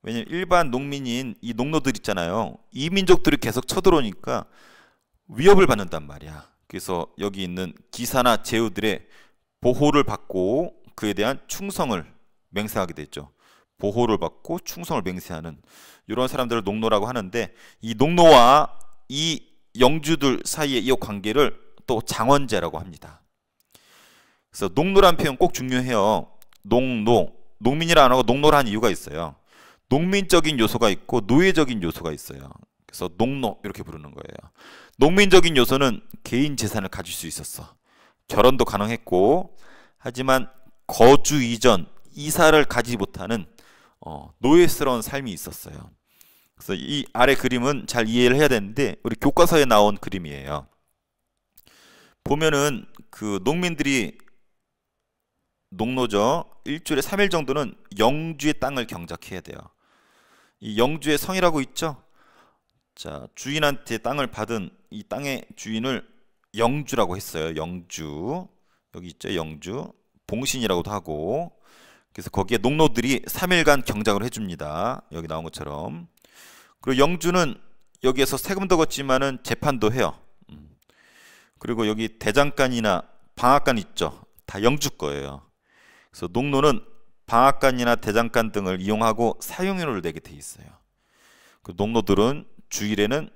왜냐면 일반 농민인 이 농노들 있잖아요. 이민족들이 계속 쳐들어오니까 위협을 받는단 말이야. 그래서 여기 있는 기사나 제후들의 보호를 받고 그에 대한 충성을 맹세하게 되죠. 보호를 받고 충성을 맹세하는 이런 사람들을 농노라고 하는데, 이 농노와 이 영주들 사이의 이 관계를 또 장원제라고 합니다. 그래서 농노란 표현 꼭 중요해요. 농노, 농민이라 안 하고 농노라 한 이유가 있어요. 농민적인 요소가 있고 노예적인 요소가 있어요. 그래서 농노 이렇게 부르는 거예요. 농민적인 요소는 개인 재산을 가질 수 있었어. 결혼도 가능했고, 하지만 거주 이전 이사를 가지지 못하는 노예스러운 삶이 있었어요. 그래서 이 아래 그림은 잘 이해를 해야 되는데 우리 교과서에 나온 그림이에요. 보면은 그 농민들이 농노죠. 일주일에 3일 정도는 영주의 땅을 경작해야 돼요. 이 영주의 성이라고 있죠. 자, 주인한테 땅을 받은 이 땅의 주인을 영주라고 했어요. 영주. 여기 있죠. 영주. 봉신이라고도 하고. 그래서 거기에 농노들이 3일간 경작을 해줍니다. 여기 나온 것처럼. 그리고 영주는 여기에서 세금도 걷지만은 재판도 해요. 그리고 여기 대장간이나 방앗간 있죠. 다 영주 거예요. 그래서 농노는 방앗간이나 대장간 등을 이용하고 사용료를 내게 돼 있어요. 그 농노들은 주일에는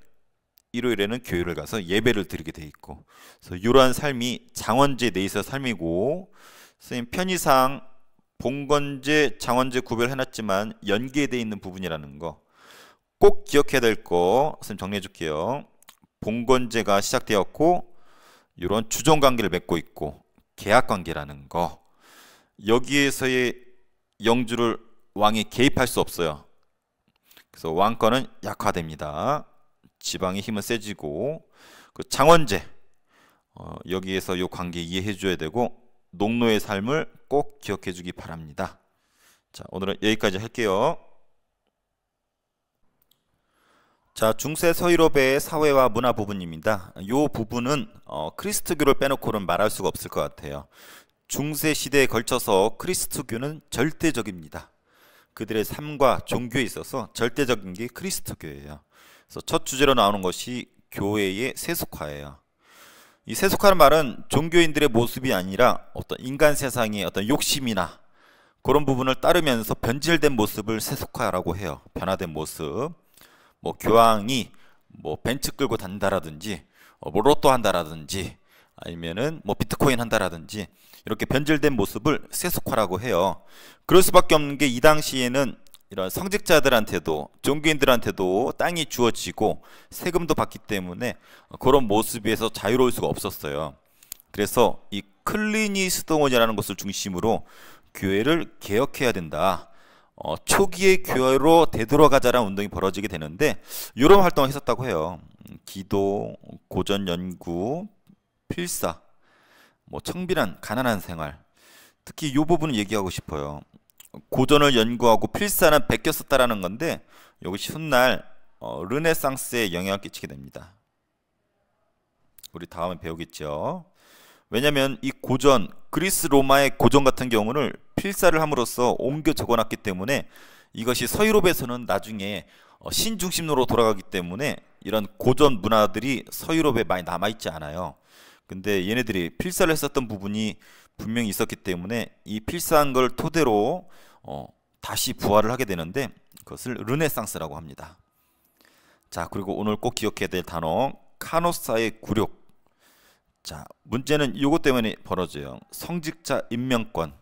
일요일에는 교회를 가서 예배를 드리게 돼 있고, 그래서 이러한 삶이 장원제 내에서 삶이고, 선생님 편의상 봉건제, 장원제 구별해놨지만 연계되어 있는 부분이라는 거 꼭 기억해야 될 거 선생님 정리해 줄게요. 봉건제가 시작되었고 이런 주종관계를 맺고 있고 계약관계라는 거, 여기에서의 영주를 왕이 개입할 수 없어요. 그래서 왕권은 약화됩니다. 지방의 힘은 세지고, 그 장원제 여기에서 이 관계 이해해 줘야 되고 농노의 삶을 꼭 기억해 주기 바랍니다. 자, 오늘은 여기까지 할게요. 자, 중세 서유럽의 사회와 문화 부분입니다. 이 부분은 크리스트교를 빼놓고는 말할 수가 없을 것 같아요. 중세 시대에 걸쳐서 크리스트교는 절대적입니다. 그들의 삶과 종교에 있어서 절대적인 게 크리스트교예요. 그래서 첫 주제로 나오는 것이 교회의 세속화예요. 이 세속화는 말은 종교인들의 모습이 아니라 어떤 인간 세상의 어떤 욕심이나 그런 부분을 따르면서 변질된 모습을 세속화라고 해요. 변화된 모습. 뭐 교황이 뭐 벤츠 끌고 단다라든지 뭐 로또 한다라든지 아니면은 뭐 비트코인 한다라든지 이렇게 변질된 모습을 세속화라고 해요. 그럴 수밖에 없는 게 이 당시에는 이런 성직자들한테도 종교인들한테도 땅이 주어지고 세금도 받기 때문에 그런 모습에서 자유로울 수가 없었어요. 그래서 이 클리니스톤이라는 것을 중심으로 교회를 개혁해야 된다. 초기의 교회로 되돌아가자라는 운동이 벌어지게 되는데 이런 활동을 했었다고 해요. 기도, 고전 연구, 필사, 뭐 청빈한 가난한 생활, 특히 이 부분을 얘기하고 싶어요. 고전을 연구하고 필사는 베꼈었다라는 건데 이것이 훗날 르네상스에 영향을 끼치게 됩니다. 우리 다음에 배우겠죠. 왜냐하면 이 고전, 그리스 로마의 고전 같은 경우는 필사를 함으로써 옮겨 적어놨기 때문에 이것이 서유럽에서는 나중에 신중심으로 돌아가기 때문에 이런 고전 문화들이 서유럽에 많이 남아있지 않아요. 근데 얘네들이 필사를 했었던 부분이 분명히 있었기 때문에 이 필사한 걸 토대로 다시 부활을 하게 되는데 그것을 르네상스라고 합니다. 자, 그리고 오늘 꼭 기억해야 될 단어 카노사의 굴욕. 자, 문제는 이것 때문에 벌어져요. 성직자 임명권.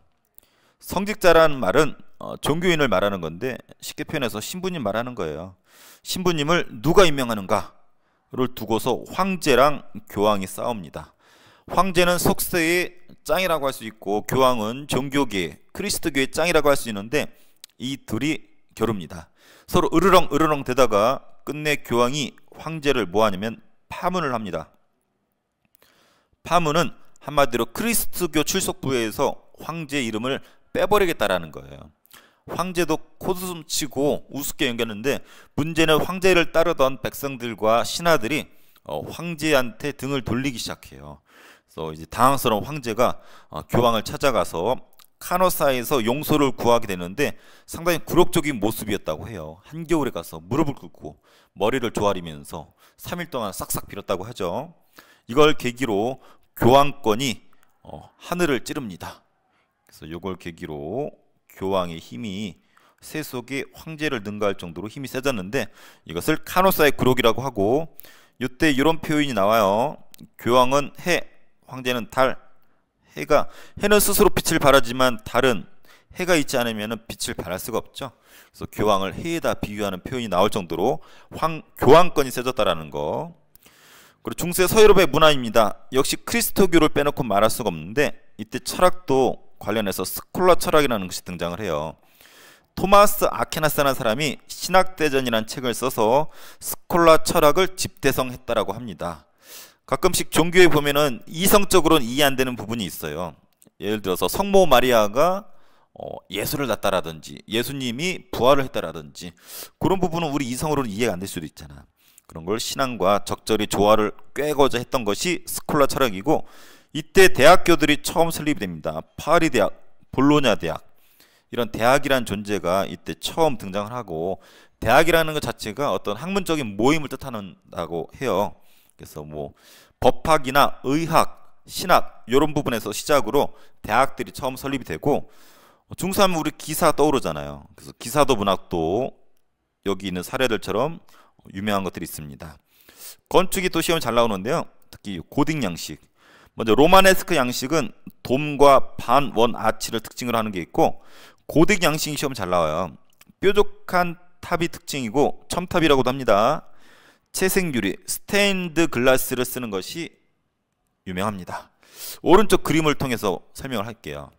성직자라는 말은 종교인을 말하는 건데 쉽게 표현해서 신부님 말하는 거예요. 신부님을 누가 임명하는가를 두고서 황제랑 교황이 싸웁니다. 황제는 속세의 짱이라고 할 수 있고 교황은 종교계, 그리스도교의 짱이라고 할 수 있는데 이 둘이 겨룹니다. 서로 으르렁 대다가 끝내 교황이 황제를 뭐 하냐면 파문을 합니다. 파문은 한마디로 그리스도교 출석부에서 황제 이름을 빼버리겠다라는 거예요. 황제도 코웃음 치고 우습게 여겼는데 문제는 황제를 따르던 백성들과 신하들이 황제한테 등을 돌리기 시작해요. 그래서 이제 당황스러운 황제가 교황을 찾아가서 카노사에서 용서를 구하게 되는데 상당히 굴욕적인 모습이었다고 해요. 한겨울에 가서 무릎을 꿇고 머리를 조아리면서 3일 동안 싹싹 빌었다고 하죠. 이걸 계기로 교황권이 하늘을 찌릅니다. 그래서 이걸 계기로 교황의 힘이 세속의 황제를 능가할 정도로 힘이 세졌는데 이것을 카노사의 굴욕이라고 하고 이때 이런 표현이 나와요. 교황은 해, 황제는 달. 해는 스스로 빛을 발하지만 달은 해가 있지 않으면 빛을 발할 수가 없죠. 그래서 교황을 해에다 비유하는 표현이 나올 정도로 교황권이 세졌다라는 거. 그리고 중세 서유럽의 문화입니다. 역시 그리스도교를 빼놓고 말할 수가 없는데 이때 철학도 관련해서 스콜라 철학이라는 것이 등장을 해요. 토마스 아퀴나스라는 사람이 신학대전이라는 책을 써서 스콜라 철학을 집대성했다라고 합니다. 가끔씩 종교에 보면은 이성적으로는 이해 안 되는 부분이 있어요. 예를 들어서 성모 마리아가 예수를 낳았다라든지 예수님이 부활을 했다라든지 그런 부분은 우리 이성으로는 이해가 안 될 수도 있잖아. 그런 걸 신앙과 적절히 조화를 꿰고자 했던 것이 스콜라 철학이고 이때 대학교들이 처음 설립이 됩니다. 파리 대학, 볼로냐 대학 이런 대학이란 존재가 이때 처음 등장을 하고 대학이라는 것 자체가 어떤 학문적인 모임을 뜻한다고 해요. 그래서 뭐 법학이나 의학, 신학 이런 부분에서 시작으로 대학들이 처음 설립이 되고 중수하면 우리 기사 떠오르잖아요. 그래서 기사도 문학도 여기 있는 사례들처럼 유명한 것들이 있습니다. 건축이 또 시험 잘 나오는데요. 특히 고딕 양식. 먼저 로마네스크 양식은 돔과 반원 아치를 특징으로 하는 게 있고 고딕 양식이 시험 잘 나와요. 뾰족한 탑이 특징이고 첨탑이라고도 합니다. 채색유리, 스테인드 글라스를 쓰는 것이 유명합니다. 오른쪽 그림을 통해서 설명을 할게요.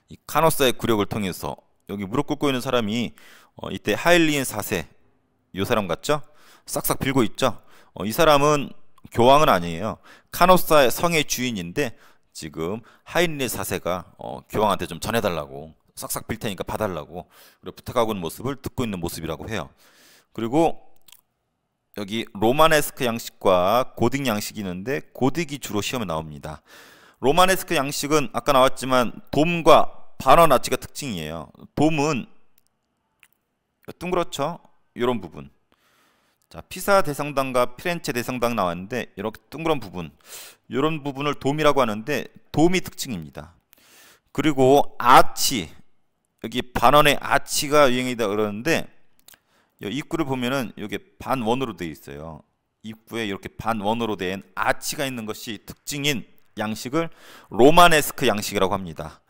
이 카노사의 굴욕을 통해서 여기 무릎 꿇고 있는 사람이 이때 하일리엔 4세 이 사람 같죠? 싹싹 빌고 있죠? 이 사람은 교황은 아니에요. 카노사의 성의 주인인데 지금 하일리엔 4세가 교황한테 좀 전해달라고 싹싹 빌 테니까 봐달라고 그리고 부탁하고 있는 모습을 듣고 있는 모습이라고 해요. 그리고 여기 로마네스크 양식과 고딕 양식이 있는데 고딕이 주로 시험에 나옵니다. 로마네스크 양식은 아까 나왔지만 돔과 반원 아치가 특징이에요. 돔은 둥그렇죠? 이런 부분. 자, 피사 대성당과 피렌체 대성당 나왔는데 이렇게 둥그런 부분, 이런 부분을 돔이라고 하는데 돔이 특징입니다. 그리고 아치, 여기 반원의 아치가 유행이다 그러는데 입구를 보면은 이게 반원으로 되어 있어요. 입구에 이렇게 반원으로 된 아치가 있는 것이 특징인 양식을 로마네스크 양식이라고 합니다.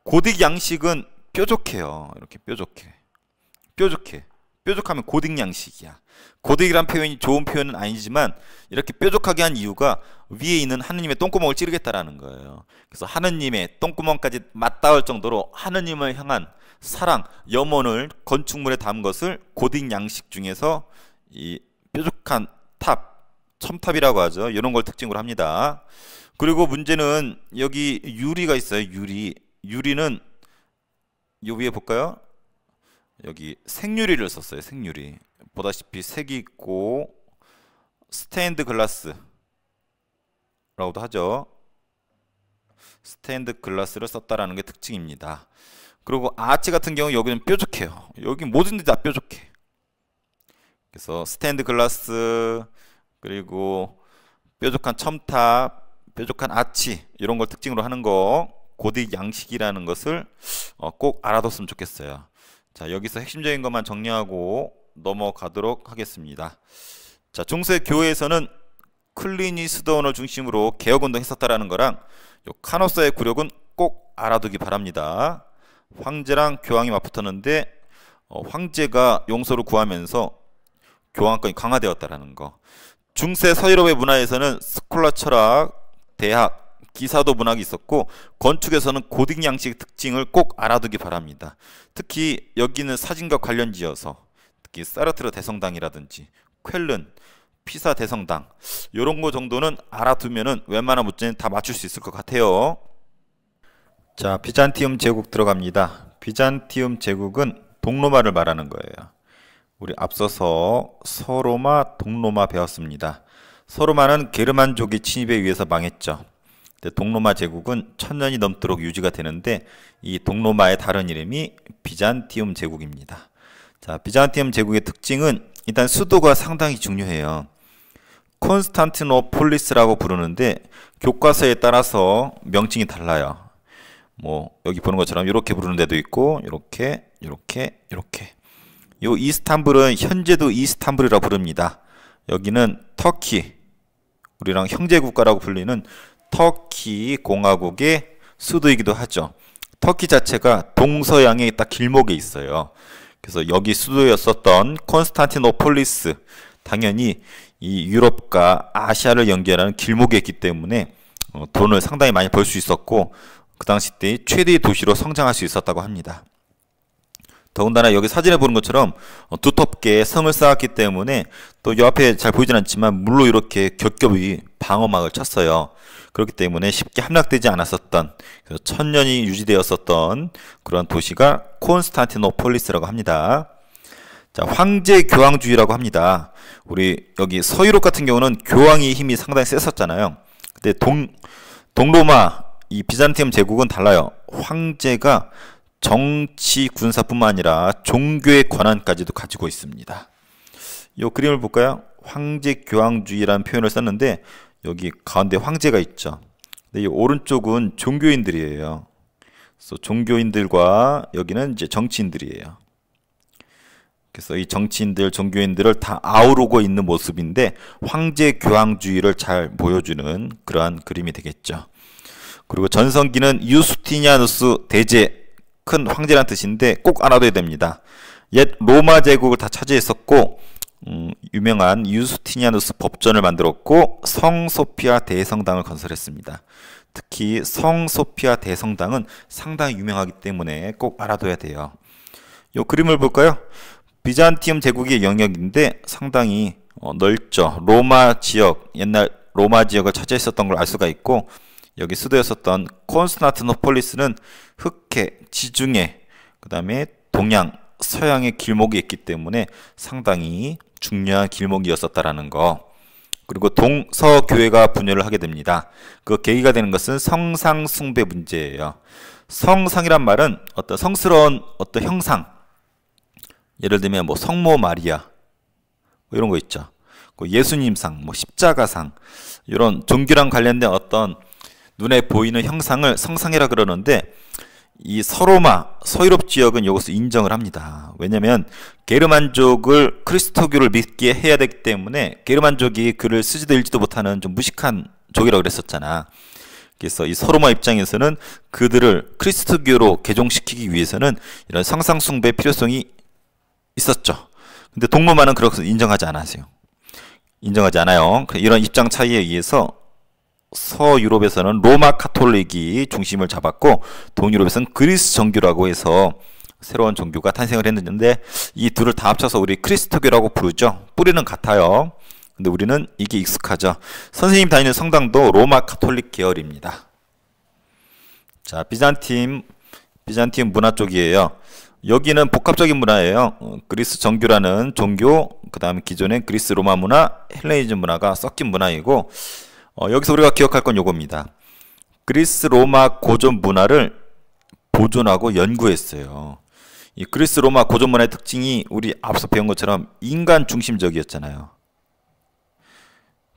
고딕 양식은 뾰족해요. 이렇게 뾰족해. 뾰족하면 고딕 양식이야. 고딕이란 표현이 좋은 표현은 아니지만 이렇게 뾰족하게 한 이유가 위에 있는 하느님의 똥구멍을 찌르겠다라는 거예요. 그래서 하느님의 똥구멍까지 맞닿을 정도로 하느님을 향한 사랑, 염원을 건축물에 담은 것을 고딕 양식 중에서 이 뾰족한 탑, 첨탑이라고 하죠. 이런 걸 특징으로 합니다. 그리고 문제는 여기 유리가 있어요. 유리는 요 위에 볼까요? 여기 생유리를 썼어요. 생유리. 보다시피 색이 있고 스테인드 글라스라고도 하죠. 스테인드 글라스를 썼다라는 게 특징입니다. 그리고 아치 같은 경우 여기는 뾰족해요. 여기 뭐든지 다 뾰족해. 그래서 스테인드 글라스, 그리고 뾰족한 첨탑, 뾰족한 아치, 이런 걸 특징으로 하는 거, 고딕 양식이라는 것을 꼭 알아뒀으면 좋겠어요. 자, 여기서 핵심적인 것만 정리하고 넘어가도록 하겠습니다. 자, 중세 교회에서는 클리니 스도원을 중심으로 개혁운동 했었다라는 거랑 요 카노사의 굴욕은 꼭 알아두기 바랍니다. 황제랑 교황이 맞붙었는데 황제가 용서를 구하면서 교황권이 강화되었다라는 거. 중세 서유럽의 문화에서는 스콜라 철학, 대학, 기사도 문학이 있었고 건축에서는 고딕 양식의 특징을 꼭 알아두기 바랍니다. 특히 여기는 사진과 관련지어서 특히 사르트르 대성당이라든지 쾰른, 피사 대성당 이런 거 정도는 알아두면은 웬만한 문제는 다 맞출 수 있을 것 같아요. 자, 비잔티움 제국 들어갑니다. 비잔티움 제국은 동로마를 말하는 거예요. 우리 앞서서 서로마, 동로마 배웠습니다. 서로마는 게르만족의 침입에 의해서 망했죠. 동로마 제국은 1000년이 넘도록 유지가 되는데 이 동로마의 다른 이름이 비잔티움 제국입니다. 자, 비잔티움 제국의 특징은 일단 수도가 상당히 중요해요. 콘스탄티노폴리스라고 부르는데 교과서에 따라서 명칭이 달라요. 뭐 여기 보는 것처럼 이렇게 부르는 데도 있고 이렇게. 요 이스탄불은 현재도 이스탄불이라고 부릅니다. 여기는 터키, 우리랑 형제국가라고 불리는 터키 공화국의 수도이기도 하죠. 터키 자체가 동서양의 딱 길목에 있어요. 그래서 여기 수도였었던 콘스탄티노폴리스, 당연히 이 유럽과 아시아를 연결하는 길목에 있기 때문에 돈을 상당히 많이 벌 수 있었고 그 당시 때 최대의 도시로 성장할 수 있었다고 합니다. 더군다나 여기 사진에 보는 것처럼 두텁게 성을 쌓았기 때문에 또 옆에 잘 보이진 않지만 물로 이렇게 겹겹이 방어막을 쳤어요. 그렇기 때문에 쉽게 함락되지 않았었던, 그래서 1000년이 유지되었었던 그런 도시가 콘스탄티노폴리스라고 합니다. 자, 황제 교황주의라고 합니다. 우리 여기 서유럽 같은 경우는 교황의 힘이 상당히 셌었잖아요. 근데 동로마, 이 비잔티움 제국은 달라요. 황제가 정치, 군사뿐만 아니라 종교의 권한까지도 가지고 있습니다. 이 그림을 볼까요? 황제 교황주의라는 표현을 썼는데 여기 가운데 황제가 있죠. 근데 이 오른쪽은 종교인들이에요. 그래서 종교인들과 여기는 이제 정치인들이에요. 그래서 이 정치인들, 종교인들을 다 아우르고 있는 모습인데 황제 교황주의를 잘 보여주는 그러한 그림이 되겠죠. 그리고 전성기는 유스티니아누스 대제, 큰 황제란 뜻인데 꼭 알아둬야 됩니다. 옛 로마 제국을 다 차지했었고 유명한 유스티니아누스 법전을 만들었고 성소피아 대성당을 건설했습니다. 특히 성소피아 대성당은 상당히 유명하기 때문에 꼭 알아둬야 돼요. 이 그림을 볼까요? 비잔티움 제국의 영역인데 상당히 넓죠. 로마 지역, 옛날 로마 지역을 차지했었던 걸 알 수가 있고 여기 수도였었던 콘스탄티노폴리스는 흑해, 지중해, 그 다음에 동양, 서양의 길목이 있기 때문에 상당히 중요한 길목이었었다라는 거. 그리고 동서교회가 분열을 하게 됩니다. 그 계기가 되는 것은 성상 숭배 문제예요. 성상이란 말은 어떤 성스러운 어떤 형상, 예를 들면 뭐 성모 마리아 뭐 이런 거 있죠. 예수님상, 뭐 십자가상, 이런 종교랑 관련된 어떤 눈에 보이는 형상을 성상이라 그러는데 이 서로마, 서유럽 지역은 이것을 인정을 합니다. 왜냐하면 게르만족을 그리스도교를 믿게 해야 되기 때문에 게르만족이 글을 쓰지도 읽지도 못하는 좀 무식한 족이라고 그랬었잖아. 그래서 이 서로마 입장에서는 그들을 그리스도교로 개종시키기 위해서는 이런 성상 숭배의 필요성이 있었죠. 근데 동로마는 그렇게 인정하지 않아요. 이런 입장 차이에 의해서 서유럽에서는 로마 카톨릭이 중심을 잡았고 동유럽에서는 그리스 정교라고 해서 새로운 종교가 탄생을 했는데 이 둘을 다 합쳐서 우리 그리스도교라고 부르죠. 뿌리는 같아요. 근데 우리는 이게 익숙하죠. 선생님 다니는 성당도 로마 카톨릭 계열입니다. 자, 비잔틴 문화 쪽이에요. 여기는 복합적인 문화예요. 그리스 정교라는 종교, 그 다음에 기존의 그리스 로마 문화, 헬레니즘 문화가 섞인 문화이고 여기서 우리가 기억할 건 요겁니다. 그리스 로마 고전 문화를 보존하고 연구했어요. 이 그리스 로마 고전 문화의 특징이 우리 앞서 배운 것처럼 인간 중심적이었잖아요.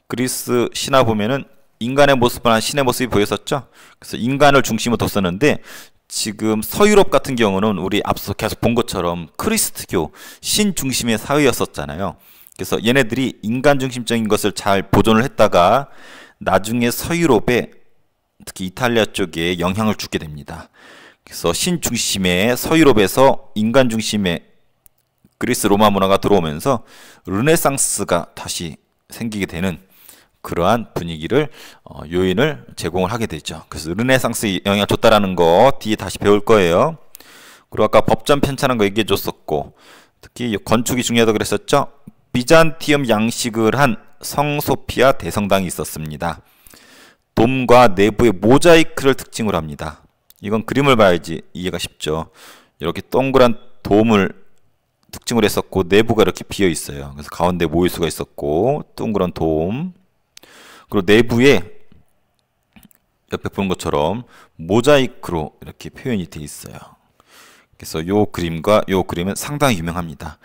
그리스 신화 보면은 인간의 모습을 한 신의 모습이 보였었죠. 그래서 인간을 중심으로 뒀었는데 지금 서유럽 같은 경우는 우리 앞서 계속 본 것처럼 크리스트교 신 중심의 사회였었잖아요. 그래서 얘네들이 인간 중심적인 것을 잘 보존을 했다가 나중에 서유럽에 특히 이탈리아 쪽에 영향을 주게 됩니다. 그래서 신 중심의 서유럽에서 인간 중심의 그리스 로마 문화가 들어오면서 르네상스가 다시 생기게 되는 그러한 분위기를 요인을 제공을 하게 되죠. 그래서 르네상스 영향을 줬다라는 거 뒤에 다시 배울 거예요. 그리고 아까 법전 편찬한 거 얘기해 줬었고 특히 건축이 중요하다고 그랬었죠. 비잔티움 양식을 한 성소피아 대성당이 있었습니다. 돔과 내부의 모자이크를 특징으로 합니다. 이건 그림을 봐야지 이해가 쉽죠. 이렇게 동그란 돔을 특징으로 했었고 내부가 이렇게 비어 있어요. 그래서 가운데 모유수가 있었고 동그란 돔 그리고 내부에 옆에 보는 것처럼 모자이크로 이렇게 표현이 되어 있어요. 그래서 요 그림과 요 그림은 상당히 유명합니다.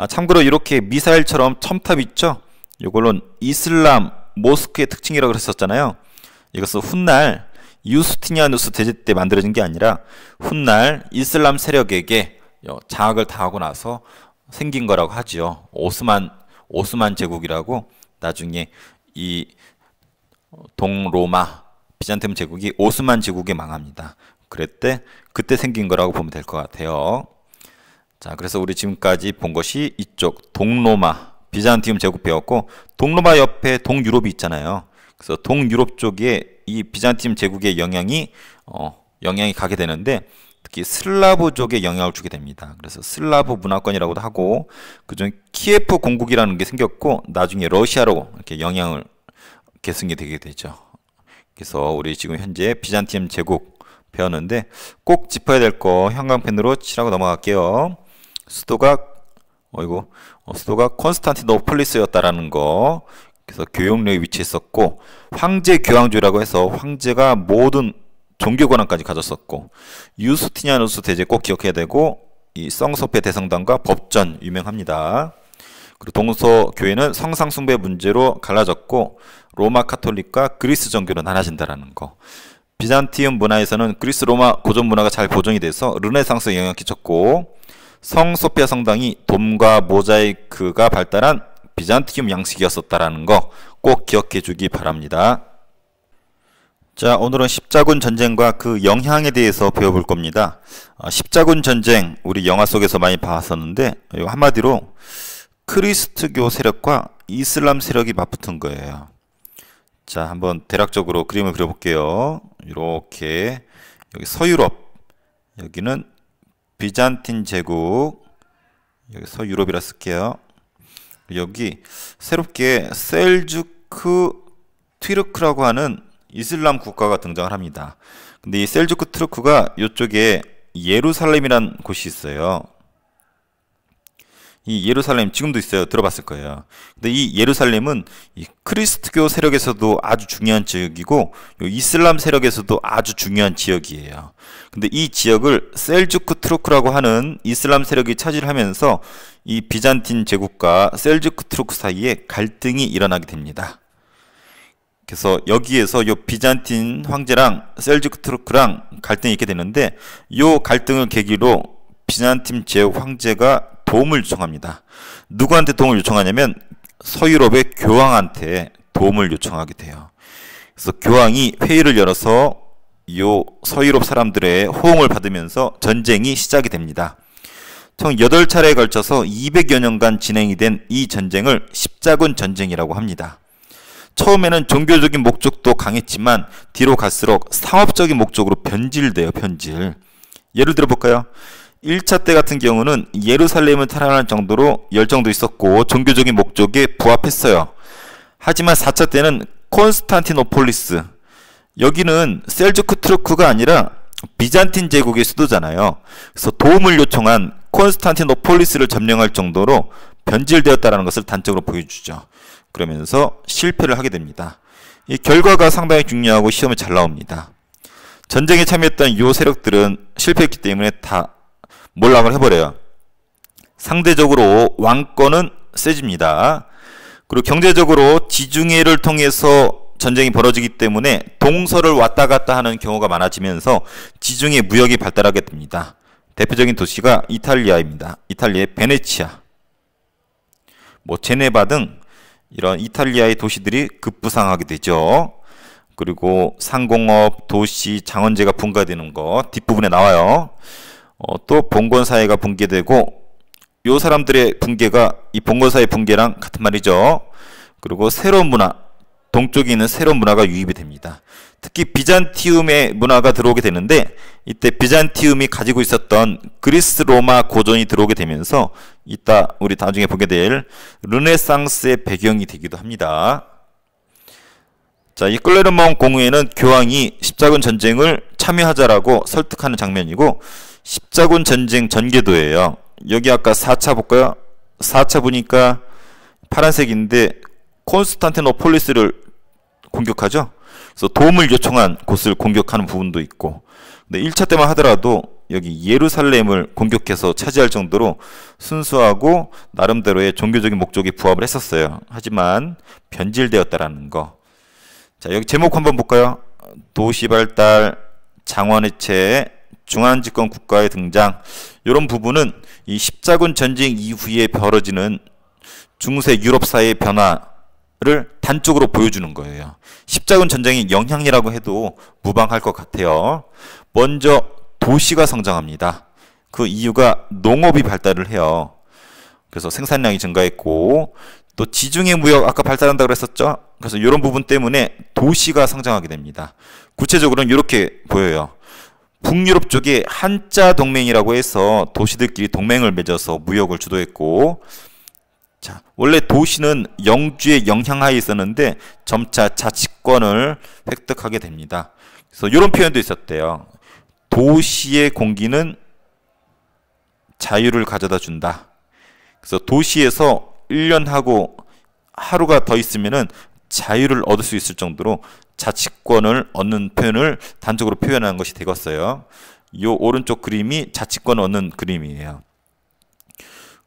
참고로 이렇게 미사일처럼 첨탑 있죠? 이걸로는 이슬람 모스크의 특징이라고 그랬었잖아요. 이것은 훗날 유스티니아누스 대제 때 만들어진 게 아니라 훗날 이슬람 세력에게 장악을 당하고 나서 생긴 거라고 하죠. 오스만 제국이라고 나중에 이 동로마 비잔티움 제국이 오스만 제국에 망합니다. 그때 생긴 거라고 보면 될 것 같아요. 자, 그래서 우리 지금까지 본 것이 이쪽 동로마 비잔티움 제국 배웠고 동로마 옆에 동유럽이 있잖아요. 그래서 동유럽 쪽에 이 비잔티움 제국의 영향이 가게 되는데 특히 슬라브족에 영향을 주게 됩니다. 그래서 슬라브 문화권이라고도 하고 그중 키예프 공국이라는 게 생겼고 나중에 러시아로 이렇게 영향을 계승이 되게 되죠. 그래서 우리 지금 현재 비잔티움 제국 배웠는데 꼭 짚어야 될 거 형광펜으로 칠하고 넘어갈게요. 수도가 콘스탄티노플리스였다라는 거. 그래서 교역로에 위치했었고 황제 교황제라고 해서 황제가 모든 종교 권한까지 가졌었고 유스티니아누스 대제 꼭 기억해야 되고 이 성소피아 대성당과 법전 유명합니다. 그리고 동서 교회는 성상 숭배 문제로 갈라졌고 로마 카톨릭과 그리스 정교로 나눠진다라는 거. 비잔티움 문화에서는 그리스 로마 고전 문화가 잘 보존이 돼서 르네상스에 영향을 끼쳤고 성소피아 성당이 돔과 모자이크가 발달한 비잔티움 양식이었었다라는 거 꼭 기억해 주기 바랍니다. 자, 오늘은 십자군 전쟁과 그 영향에 대해서 배워볼 겁니다. 십자군 전쟁 우리 영화 속에서 많이 봤었는데 한마디로 크리스트교 세력과 이슬람 세력이 맞붙은 거예요. 자, 한번 대략적으로 그림을 그려볼게요. 이렇게 여기 서유럽, 여기는 비잔틴 제국, 여기 서유럽이라 쓸게요. 여기 새롭게 셀주크 튀르크라고 하는 이슬람 국가가 등장을 합니다. 근데 이 셀주크 튀르크가 이쪽에 예루살렘이란 곳이 있어요. 이 예루살렘 지금도 있어요. 들어봤을 거예요. 근데 이 예루살렘은 이 크리스트교 세력에서도 아주 중요한 지역이고 이슬람 세력에서도 아주 중요한 지역이에요. 근데 이 지역을 셀주크 투르크라고 하는 이슬람 세력이 차지를 하면서 이 비잔틴 제국과 셀주크 투르크 사이에 갈등이 일어나게 됩니다. 그래서 여기에서 요 비잔틴 황제랑 셀주크 투르크랑 갈등이 있게 되는데 요 갈등을 계기로 비잔틴 제국 황제가 도움을 요청합니다. 누구한테 도움을 요청하냐면 서유럽의 교황한테 도움을 요청하게 돼요. 그래서 교황이 회의를 열어서 요 서유럽 사람들의 호응을 받으면서 전쟁이 시작이 됩니다. 총 8차례에 걸쳐서 200여 년간 진행이 된 이 전쟁을 십자군 전쟁이라고 합니다. 처음에는 종교적인 목적도 강했지만 뒤로 갈수록 상업적인 목적으로 변질돼요. 변질. 예를 들어 볼까요? 1차 때 같은 경우는 예루살렘을 탈환할 정도로 열정도 있었고 종교적인 목적에 부합했어요. 하지만 4차 때는 콘스탄티노폴리스, 여기는 셀주크 투르크가 아니라 비잔틴 제국의 수도잖아요. 그래서 도움을 요청한 콘스탄티노폴리스를 점령할 정도로 변질되었다는 것을 단적으로 보여주죠. 그러면서 실패를 하게 됩니다. 이 결과가 상당히 중요하고 시험에 잘 나옵니다. 전쟁에 참여했던 이 세력들은 실패했기 때문에 다 몰락을 해버려요. 상대적으로 왕권은 세집니다. 그리고 경제적으로 지중해를 통해서 전쟁이 벌어지기 때문에 동서를 왔다 갔다 하는 경우가 많아지면서 지중해 무역이 발달하게 됩니다. 대표적인 도시가 이탈리아입니다. 이탈리아의 베네치아, 제네바 등 이런 이탈리아의 도시들이 급부상하게 되죠. 그리고 상공업, 도시, 장원재가 분가되는 거 뒷부분에 나와요. 또 봉건사회가 붕괴되고 요 사람들의 붕괴가 이 봉건사회 붕괴랑 같은 말이죠. 그리고 새로운 문화, 동쪽에 있는 새로운 문화가 유입이 됩니다. 특히 비잔티움의 문화가 들어오게 되는데 이때 비잔티움이 가지고 있었던 그리스 로마 고전이 들어오게 되면서 이따 우리 나중에 보게 될 르네상스의 배경이 되기도 합니다. 자, 이 클레르몽 공회에는 교황이 십자군 전쟁을 참여하자라고 설득하는 장면이고 십자군 전쟁 전개도예요. 여기 아까 4차 볼까요? 4차 보니까 파란색인데 콘스탄티노폴리스를 공격하죠. 그래서 도움을 요청한 곳을 공격하는 부분도 있고, 근데 1차 때만 하더라도 여기 예루살렘을 공격해서 차지할 정도로 순수하고 나름대로의 종교적인 목적에 부합을 했었어요. 하지만 변질되었다라는 거. 자, 여기 제목 한번 볼까요? 도시 발달, 장원 해체, 중앙집권 국가의 등장. 이런 부분은 이 십자군 전쟁 이후에 벌어지는 중세 유럽 사회의 변화를 단적으로 보여주는 거예요. 십자군 전쟁의 영향이라고 해도 무방할 것 같아요. 먼저 도시가 성장합니다. 그 이유가 농업이 발달을 해요. 그래서 생산량이 증가했고 또 지중해 무역 아까 발달한다고 그랬었죠. 그래서 이런 부분 때문에 도시가 성장하게 됩니다. 구체적으로는 이렇게 보여요. 북유럽 쪽에 한자 동맹이라고 해서 도시들끼리 동맹을 맺어서 무역을 주도했고, 자, 원래 도시는 영주의 영향하에 있었는데 점차 자치권을 획득하게 됩니다. 그래서 이런 표현도 있었대요. 도시의 공기는 자유를 가져다 준다. 그래서 도시에서 1년 하고 하루가 더 있으면은 자유를 얻을 수 있을 정도로 자치권을 얻는 표현을 단적으로 표현한 것이 되겠어요. 이 오른쪽 그림이 자치권을 얻는 그림이에요.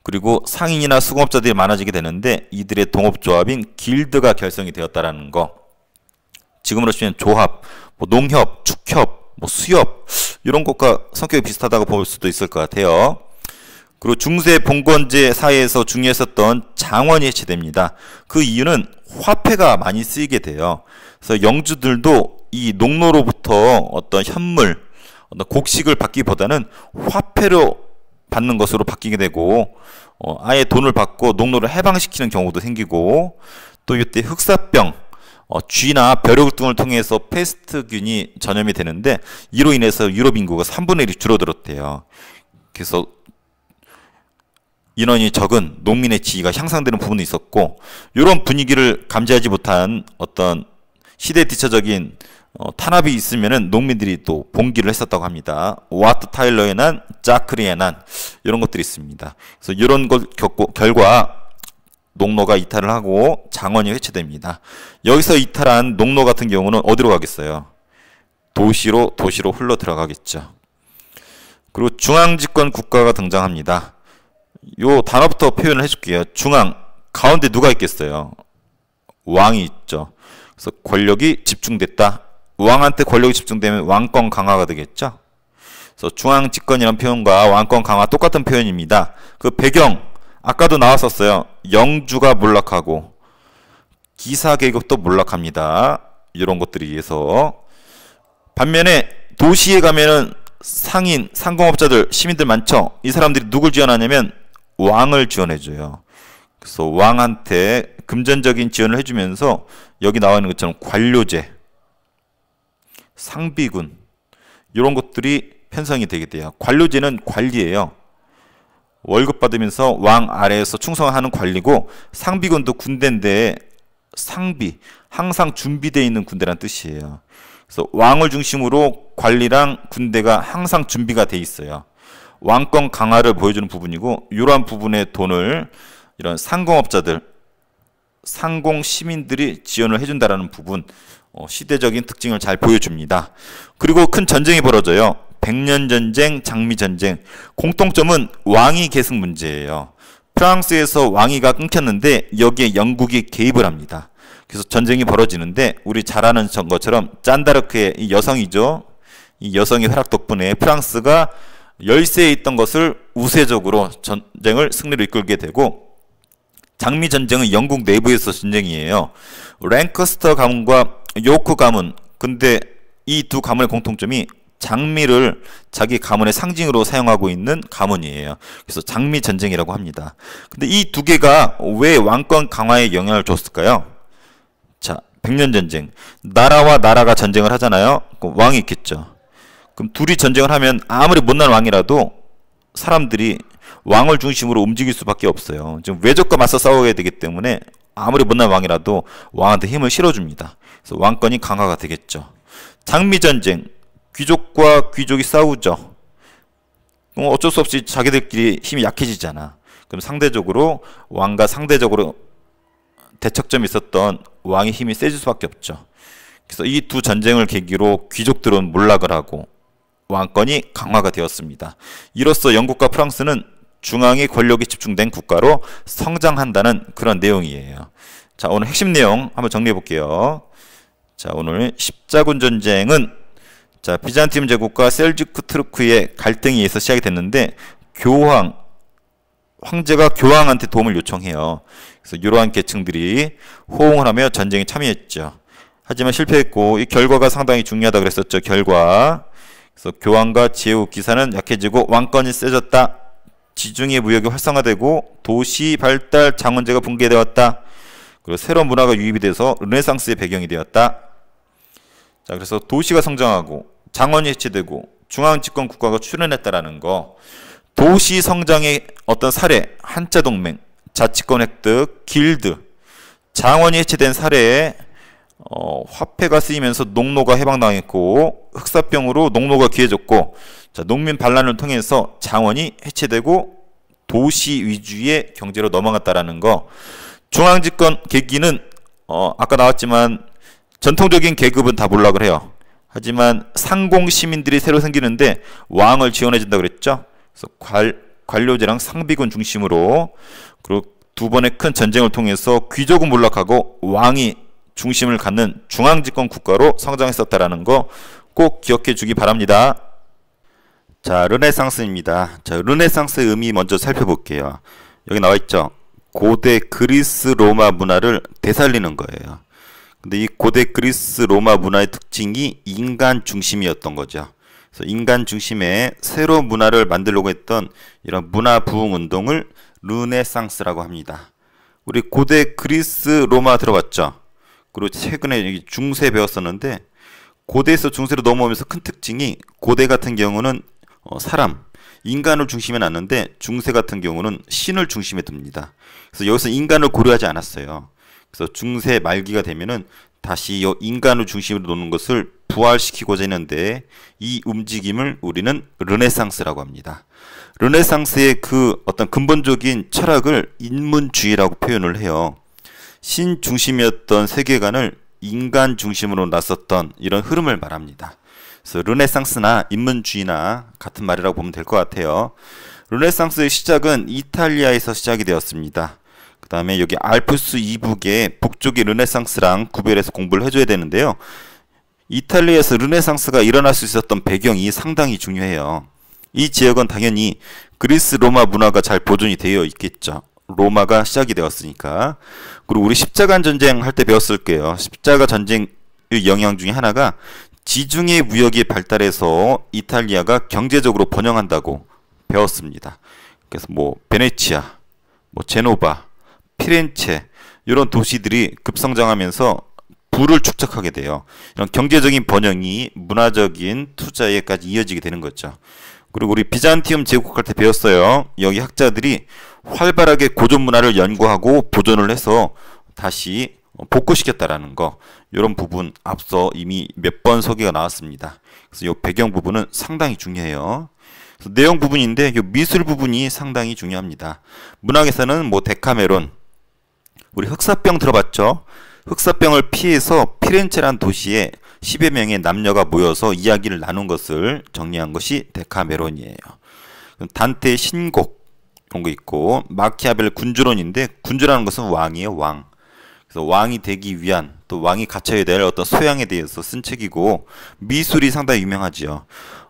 그리고 상인이나 수공업자들이 많아지게 되는데 이들의 동업조합인 길드가 결성이 되었다라는 거. 지금으로 치면 조합, 농협, 축협, 수협 이런 것과 성격이 비슷하다고 볼 수도 있을 것 같아요. 그리고 중세 봉건제 사회에서 중요했었던 장원이 해체됩니다. 그 이유는 화폐가 많이 쓰이게 돼요. 그래서 영주들도 이 농노로부터 어떤 현물, 어떤 곡식을 받기보다는 화폐로 받는 것으로 바뀌게 되고 아예 돈을 받고 농노를 해방시키는 경우도 생기고, 또 이때 흑사병, 쥐나 벼룩 등을 통해서 페스트균이 전염이 되는데 이로 인해서 유럽 인구가 3분의 1이 줄어들었대요. 그래서 인원이 적은 농민의 지위가 향상되는 부분이 있었고, 이런 분위기를 감지하지 못한 어떤 시대 뒤처적인 탄압이 있으면은 농민들이 또 봉기를 했었다고 합니다. 와트 타일러의 난, 자크리의 난 이런 것들이 있습니다. 그래서 이런 걸 겪고 결과 농노가 이탈을 하고 장원이 해체됩니다. 여기서 이탈한 농노 같은 경우는 어디로 가겠어요? 도시로 흘러 들어가겠죠. 그리고 중앙집권 국가가 등장합니다. 요 단어부터 표현을 해줄게요. 중앙, 가운데 누가 있겠어요? 왕이 있죠. 그래서 권력이 집중됐다. 왕한테 권력이 집중되면 왕권 강화가 되겠죠. 그래서 중앙집권이라는 표현과 왕권 강화 똑같은 표현입니다. 그 배경 아까도 나왔었어요. 영주가 몰락하고 기사계급도 몰락합니다. 이런 것들에 의해서. 반면에 도시에 가면은 상인, 상공업자들, 시민들 많죠. 이 사람들이 누굴 지원하냐면 왕을 지원해줘요. 그래서 왕한테 금전적인 지원을 해주면서 여기 나와 있는 것처럼 관료제, 상비군 이런 것들이 편성이 되게 돼요. 관료제는 관리예요. 월급 받으면서 왕 아래에서 충성하는 관리고, 상비군도 군대인데 상비, 항상 준비되어 있는 군대란 뜻이에요. 그래서 왕을 중심으로 관리랑 군대가 항상 준비가 돼 있어요. 왕권 강화를 보여주는 부분이고, 이러한 부분의 돈을 이런 상공업자들, 상공 시민들이 지원을 해준다라는 부분, 시대적인 특징을 잘 보여줍니다. 그리고 큰 전쟁이 벌어져요. 백년전쟁, 장미전쟁. 공통점은 왕위 계승 문제예요. 프랑스에서 왕위가 끊겼는데 여기에 영국이 개입을 합니다. 그래서 전쟁이 벌어지는데, 우리 잘 아는 것처럼 짠다르크의 이 여성이죠. 이 여성의 활약 덕분에 프랑스가 열세에 있던 것을 우세적으로 전쟁을 승리로 이끌게 되고, 장미전쟁은 영국 내부에서 전쟁이에요. 랭커스터 가문과 요크 가문. 근데 이 두 가문의 공통점이 장미를 자기 가문의 상징으로 사용하고 있는 가문이에요. 그래서 장미전쟁이라고 합니다. 근데 이 두 개가 왜 왕권 강화에 영향을 줬을까요? 자, 백년전쟁. 나라와 나라가 전쟁을 하잖아요. 그럼 왕이 있겠죠. 그럼 둘이 전쟁을 하면 아무리 못난 왕이라도 사람들이 왕을 중심으로 움직일 수밖에 없어요. 지금 외적과 맞서 싸워야 되기 때문에 아무리 못난 왕이라도 왕한테 힘을 실어줍니다. 그래서 왕권이 강화가 되겠죠. 장미전쟁. 귀족과 귀족이 싸우죠. 어쩔 수 없이 자기들끼리 힘이 약해지잖아. 그럼 상대적으로 왕과 상대적으로 대척점이 있었던 왕의 힘이 세질 수밖에 없죠. 그래서 이 두 전쟁을 계기로 귀족들은 몰락을 하고 왕권이 강화가 되었습니다. 이로써 영국과 프랑스는 중앙의 권력이 집중된 국가로 성장한다는 그런 내용이에요. 자, 오늘 핵심 내용 한번 정리해 볼게요. 자, 오늘 십자군 전쟁은 자, 비잔티움 제국과 셀주크 투르크의 갈등에 의해서 시작이 됐는데, 황제가 교황한테 도움을 요청해요. 그래서 이러한 계층들이 호응을 하며 전쟁에 참여했죠. 하지만 실패했고, 이 결과가 상당히 중요하다 그랬었죠. 결과. 그래서 교황과 제후 기사는 약해지고 왕권이 세졌다. 지중해 무역이 활성화되고 도시 발달, 장원제가 붕괴되었다. 그리고 새로운 문화가 유입이 돼서 르네상스의 배경이 되었다. 자, 그래서 도시가 성장하고 장원이 해체되고 중앙집권 국가가 출현했다라는 거. 도시 성장의 어떤 사례, 한자 동맹, 자치권 획득, 길드, 장원이 해체된 사례에 화폐가 쓰이면서 농노가 해방당했고, 흑사병으로 농노가 귀해졌고, 자, 농민 반란을 통해서 장원이 해체되고 도시 위주의 경제로 넘어갔다라는 거. 중앙집권 계기는 아까 나왔지만 전통적인 계급은 다 몰락을 해요. 하지만 상공 시민들이 새로 생기는데 왕을 지원해준다 그랬죠. 그래서 관료제랑 상비군 중심으로, 그리고 두 번의 큰 전쟁을 통해서 귀족은 몰락하고 왕이 중심을 갖는 중앙집권 국가로 성장했었다라는 거 꼭 기억해 주기 바랍니다. 자, 르네상스입니다. 자, 르네상스의 의미 먼저 살펴볼게요. 여기 나와 있죠. 고대 그리스 로마 문화를 되살리는 거예요. 근데 이 고대 그리스 로마 문화의 특징이 인간 중심이었던 거죠. 그래서 인간 중심의 새로운 문화를 만들려고 했던 이런 문화 부흥 운동을 르네상스라고 합니다. 우리 고대 그리스 로마 들어봤죠? 그리고 최근에 여기 중세 배웠었는데, 고대에서 중세로 넘어오면서 큰 특징이, 고대 같은 경우는 사람, 인간을 중심에 놨는데 중세 같은 경우는 신을 중심에 둡니다. 그래서 여기서 인간을 고려하지 않았어요. 그래서 중세 말기가 되면은 다시 인간을 중심으로 놓는 것을 부활시키고자 했는데, 이 움직임을 우리는 르네상스라고 합니다. 르네상스의 그 어떤 근본적인 철학을 인문주의라고 표현을 해요. 신 중심이었던 세계관을 인간 중심으로 놨었던 이런 흐름을 말합니다. 그래서 르네상스나 인문주의나 같은 말이라고 보면 될 것 같아요. 르네상스의 시작은 이탈리아에서 시작이 되었습니다. 그 다음에 여기 알프스 이북의 북쪽의 르네상스랑 구별해서 공부를 해줘야 되는데요. 이탈리아에서 르네상스가 일어날 수 있었던 배경이 상당히 중요해요. 이 지역은 당연히 그리스 로마 문화가 잘 보존이 되어 있겠죠. 로마가 시작이 되었으니까. 그리고 우리 십자가 전쟁 할 때 배웠을 거예요. 십자가 전쟁의 영향 중에 하나가 지중해 무역이 발달해서 이탈리아가 경제적으로 번영한다고 배웠습니다. 그래서 뭐 베네치아, 뭐 제노바, 피렌체 이런 도시들이 급성장하면서 부를 축적하게 돼요. 이런 경제적인 번영이 문화적인 투자에까지 이어지게 되는 거죠. 그리고 우리 비잔티움 제국할 때 배웠어요. 여기 학자들이 활발하게 고전 문화를 연구하고 보존을 해서 다시 복구시켰다라는 거, 이런 부분 앞서 이미 몇 번 소개가 나왔습니다. 그래서 이 배경 부분은 상당히 중요해요. 그래서 내용 부분인데 이 미술 부분이 상당히 중요합니다. 문학에서는 뭐 데카메론, 우리 흑사병 들어봤죠? 흑사병을 피해서 피렌체란 도시에 10여 명의 남녀가 모여서 이야기를 나눈 것을 정리한 것이 데카메론이에요. 단테의 신곡 이런 거 있고, 마키아벨 군주론인데 군주라는 것은 왕이에요, 왕. 그래서 왕이 되기 위한, 또 왕이 갖춰야 될 어떤 소양에 대해서 쓴 책이고, 미술이 상당히 유명하지요.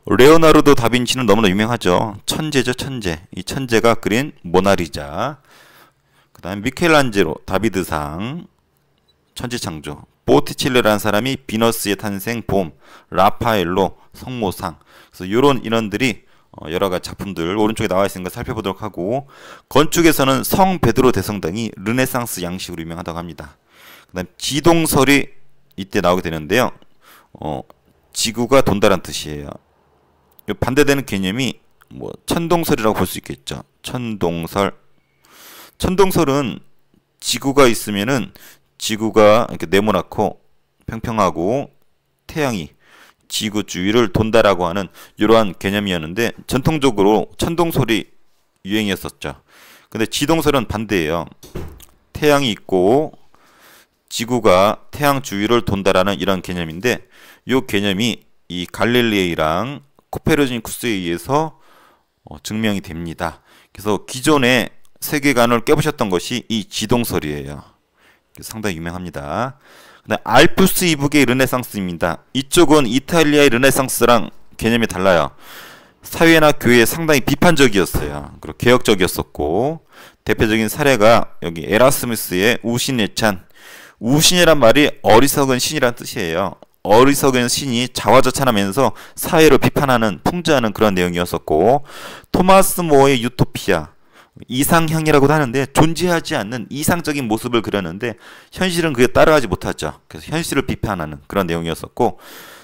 레오나르도 다빈치는 너무나 유명하죠. 천재죠, 천재. 이 천재가 그린 모나리자. 그 다음에 미켈란젤로 다비드상, 천지창조. 보티칠레라는 사람이 비너스의 탄생, 봄. 라파엘로 성모상. 그래서 이런 인원들이 여러 가지 작품들 오른쪽에 나와 있는 거 살펴보도록 하고, 건축에서는 성 베드로 대성당이 르네상스 양식으로 유명하다고 합니다. 그다음 지동설이 이때 나오게 되는데요. 지구가 돈다란 뜻이에요. 반대되는 개념이 뭐 천동설이라고 볼 수 있겠죠. 천동설. 천동설은 지구가 있으면은 지구가 이렇게 네모나고 평평하고 태양이 지구 주위를 돈다라고 하는 이러한 개념이었는데, 전통적으로 천동설이 유행이었었죠. 근데 지동설은 반대예요. 태양이 있고 지구가 태양 주위를 돈다라는 이런 개념인데, 이 개념이 이 갈릴레이랑 코페르니쿠스에 의해서 증명이 됩니다. 그래서 기존의 세계관을 깨부셨던 것이 이 지동설이에요. 상당히 유명합니다. 알프스 이북의 르네상스입니다. 이쪽은 이탈리아의 르네상스랑 개념이 달라요. 사회나 교회에 상당히 비판적이었어요. 그리고 개혁적이었었고, 대표적인 사례가 여기 에라스무스의 우신예찬. 우신이란 말이 어리석은 신이란 뜻이에요. 어리석은 신이 자화자찬하면서 사회를 비판하는, 풍자하는 그런 내용이었었고, 토마스 모어의 유토피아. 이상향이라고도 하는데 존재하지 않는 이상적인 모습을 그렸는데 현실은 그에 따라가지 못하죠. 그래서 현실을 비판하는 그런 내용이었었고,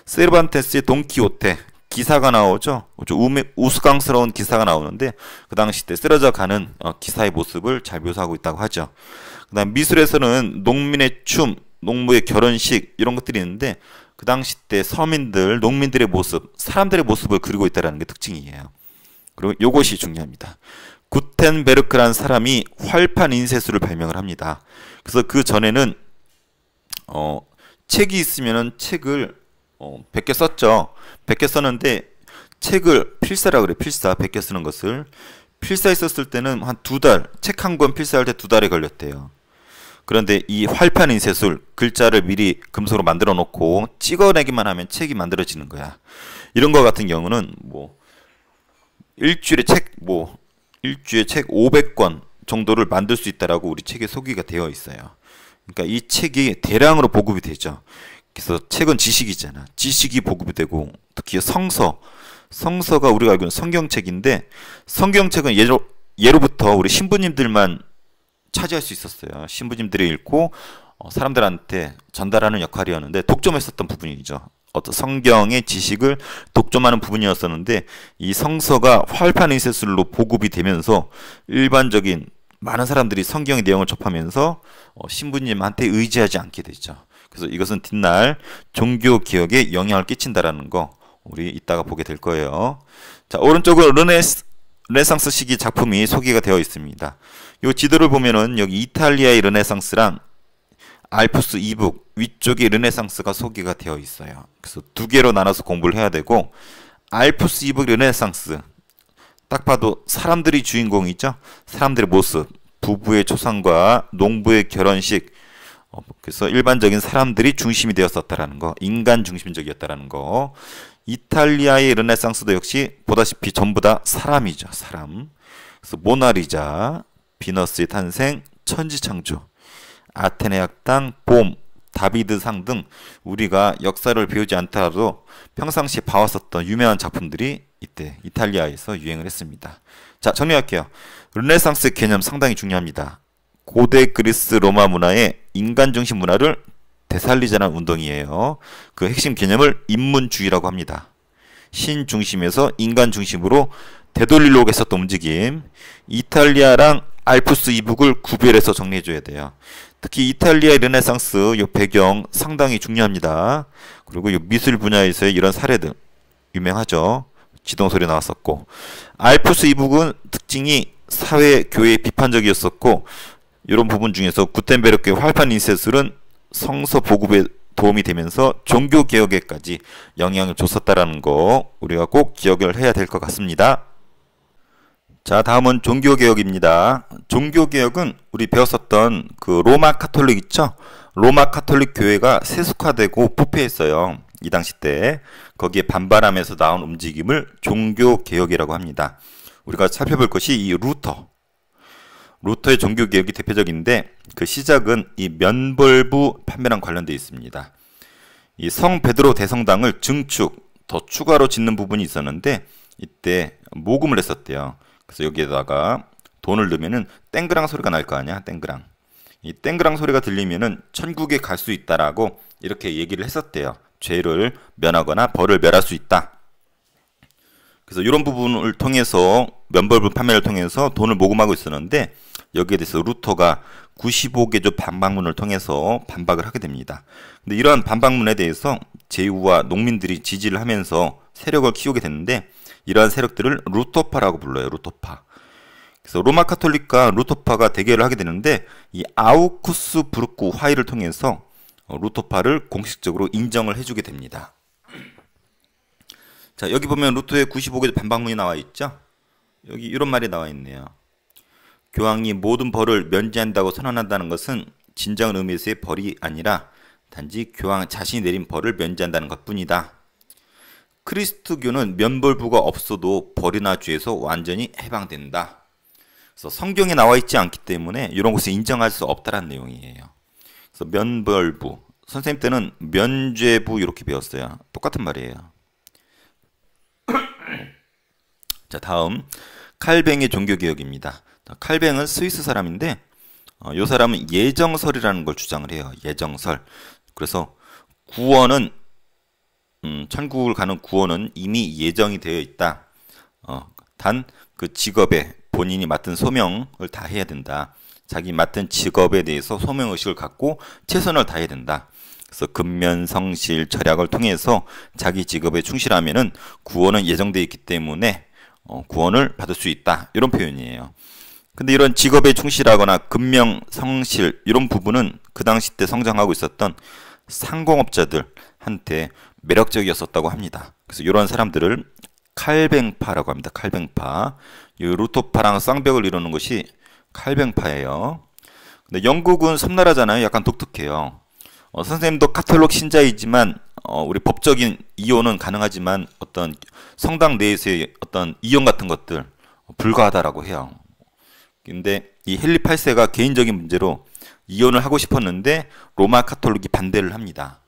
세르반테스의 돈키호테 기사가 나오죠. 우스꽝스러운 기사가 나오는데 그 당시 때 쓰러져 가는 기사의 모습을 잘 묘사하고 있다고 하죠. 그다음 미술에서는 농민의 춤, 농부의 결혼식 이런 것들이 있는데 그 당시 때 서민들, 농민들의 모습, 사람들의 모습을 그리고 있다는 게 특징이에요. 그리고 이것이 중요합니다. 구텐베르크라는 사람이 활판 인쇄술을 발명을 합니다. 그래서 그 전에는 책이 있으면은 책을 100개 썼죠. 100개 썼는데 책을 필사라 그래. 필사. 100개 쓰는 것을 필사했었을 때는 한 2달, 책 한 권 필사할 때 2달이 걸렸대요. 그런데 이 활판 인쇄술, 글자를 미리 금속으로 만들어 놓고 찍어내기만 하면 책이 만들어지는 거야. 이런 거 같은 경우는 일주일에 책 500권 정도를 만들 수 있다라고 우리 책에 소개가 되어 있어요. 그러니까 이 책이 대량으로 보급이 되죠. 그래서 책은 지식이잖아. 지식이 보급이 되고, 특히 성서가 우리가 알고 있는 성경책인데, 성경책은 예로부터 우리 신부님들만 차지할 수 있었어요. 신부님들이 읽고 사람들한테 전달하는 역할이었는데 독점했었던 부분이죠. 어떤 성경의 지식을 독점하는 부분이었었는데, 이 성서가 활판 인쇄술로 보급이 되면서 일반적인 많은 사람들이 성경의 내용을 접하면서 신부님한테 의지하지 않게 되죠. 그래서 이것은 뒷날 종교 개혁에 영향을 끼친다라는 거 우리 이따가 보게 될 거예요. 자, 오른쪽으로 르네상스 시기 작품이 소개가 되어 있습니다. 이 지도를 보면은 여기 이탈리아의 르네상스랑 알프스 이북 위쪽에 르네상스가 소개가 되어 있어요. 그래서 두 개로 나눠서 공부를 해야 되고, 알프스 이북 르네상스 딱 봐도 사람들이 주인공이죠. 사람들의 모습, 부부의 초상과 농부의 결혼식. 그래서 일반적인 사람들이 중심이 되었었다라는 거, 인간 중심적이었다라는 거. 이탈리아의 르네상스도 역시 보다시피 전부 다 사람이죠. 사람. 그래서 모나리자, 비너스의 탄생, 천지창조, 아테네 학당, 봄, 다비드상 등 우리가 역사를 배우지 않더라도 평상시에 봐왔었던 유명한 작품들이 이때 이탈리아에서 유행을 했습니다. 자, 정리할게요. 르네상스 개념 상당히 중요합니다. 고대 그리스 로마 문화의 인간 중심 문화를 되살리자는 운동이에요. 그 핵심 개념을 인문주의라고 합니다. 신 중심에서 인간 중심으로 되돌리려고 했었던 움직임. 이탈리아랑 알프스 이북을 구별해서 정리해줘야 돼요. 특히 이탈리아의 르네상스 요 배경 상당히 중요합니다. 그리고 요 미술 분야에서의 이런 사례들 유명하죠. 지동설이 나왔었고, 알프스 이북은 특징이 사회, 교회 비판적이었었고, 이런 부분 중에서 구텐베르크의 활판 인쇄술은 성서 보급에 도움이 되면서 종교 개혁에까지 영향을 줬었다라는 거 우리가 꼭 기억을 해야 될 것 같습니다. 자, 다음은 종교 개혁입니다. 종교 개혁은 우리 배웠었던 그 로마 카톨릭 있죠? 로마 카톨릭 교회가 세속화되고 부패했어요. 이 당시 때 거기에 반발하면서 나온 움직임을 종교 개혁이라고 합니다. 우리가 살펴볼 것이 이 루터의 종교 개혁이 대표적인데 그 시작은 이 면벌부 판매랑 관련되어 있습니다. 이 성 베드로 대성당을 증축, 더 추가로 짓는 부분이 있었는데 이때 모금을 했었대요. 그래서 여기에다가 돈을 넣으면은 땡그랑 소리가 날 거 아니야, 땡그랑. 이 땡그랑 소리가 들리면은 천국에 갈 수 있다라고 이렇게 얘기를 했었대요. 죄를 면하거나 벌을 멸할 수 있다. 그래서 이런 부분을 통해서 면벌부 판매를 통해서 돈을 모금하고 있었는데 여기에 대해서 루터가 95개조 반박문을 통해서 반박을 하게 됩니다. 근데 이러한 반박문에 대해서 제후와 농민들이 지지를 하면서 세력을 키우게 됐는데 이러한 세력들을 루터파라고 불러요. 루터파. 그래서 로마 카톨릭과 루터파가 대결을 하게 되는데 이 아우쿠스 부르크 화의를 통해서 루터파를 공식적으로 인정을 해주게 됩니다. 자, 여기 보면 루터의 95개 반박문이 나와 있죠. 여기 이런 말이 나와 있네요. 교황이 모든 벌을 면제한다고 선언한다는 것은 진정 의미에서의 벌이 아니라 단지 교황 자신이 내린 벌을 면제한다는 것뿐이다. 크리스트교는 면벌부가 없어도 벌이나 죄에서 완전히 해방된다. 그래서 성경에 나와 있지 않기 때문에 이런 것을 인정할 수 없다는 내용이에요. 그래서 면벌부, 선생님 때는 면죄부 이렇게 배웠어요. 똑같은 말이에요. 자, 다음 칼뱅의 종교개혁입니다. 칼뱅은 스위스 사람인데 이 사람은 예정설이라는 걸 주장을 해요. 예정설. 그래서 구원은 천국을 가는 구원은 이미 예정이 되어 있다. 단 그 직업에 본인이 맡은 소명을 다해야 된다. 자기 맡은 직업에 대해서 소명의식을 갖고 최선을 다해야 된다. 그래서 근면성실 절약을 통해서 자기 직업에 충실하면은 구원은 예정되어 있기 때문에 구원을 받을 수 있다. 이런 표현이에요. 근데 이런 직업에 충실하거나 근명성실 이런 부분은 그 당시 때 성장하고 있었던 상공업자들한테 매력적이었었다고 합니다. 그래서 이런 사람들을 칼뱅파라고 합니다. 칼뱅파. 이 루터파랑 쌍벽을 이루는 것이 칼뱅파예요. 근데 영국은 섬나라잖아요. 약간 독특해요. 선생님도 카톨릭 신자이지만 우리 법적인 이혼은 가능하지만 어떤 성당 내에서의 어떤 이혼 같은 것들 불가하다라고 해요. 근데 이 헨리 8세가 개인적인 문제로 이혼을 하고 싶었는데 로마 카톨릭이 반대를 합니다.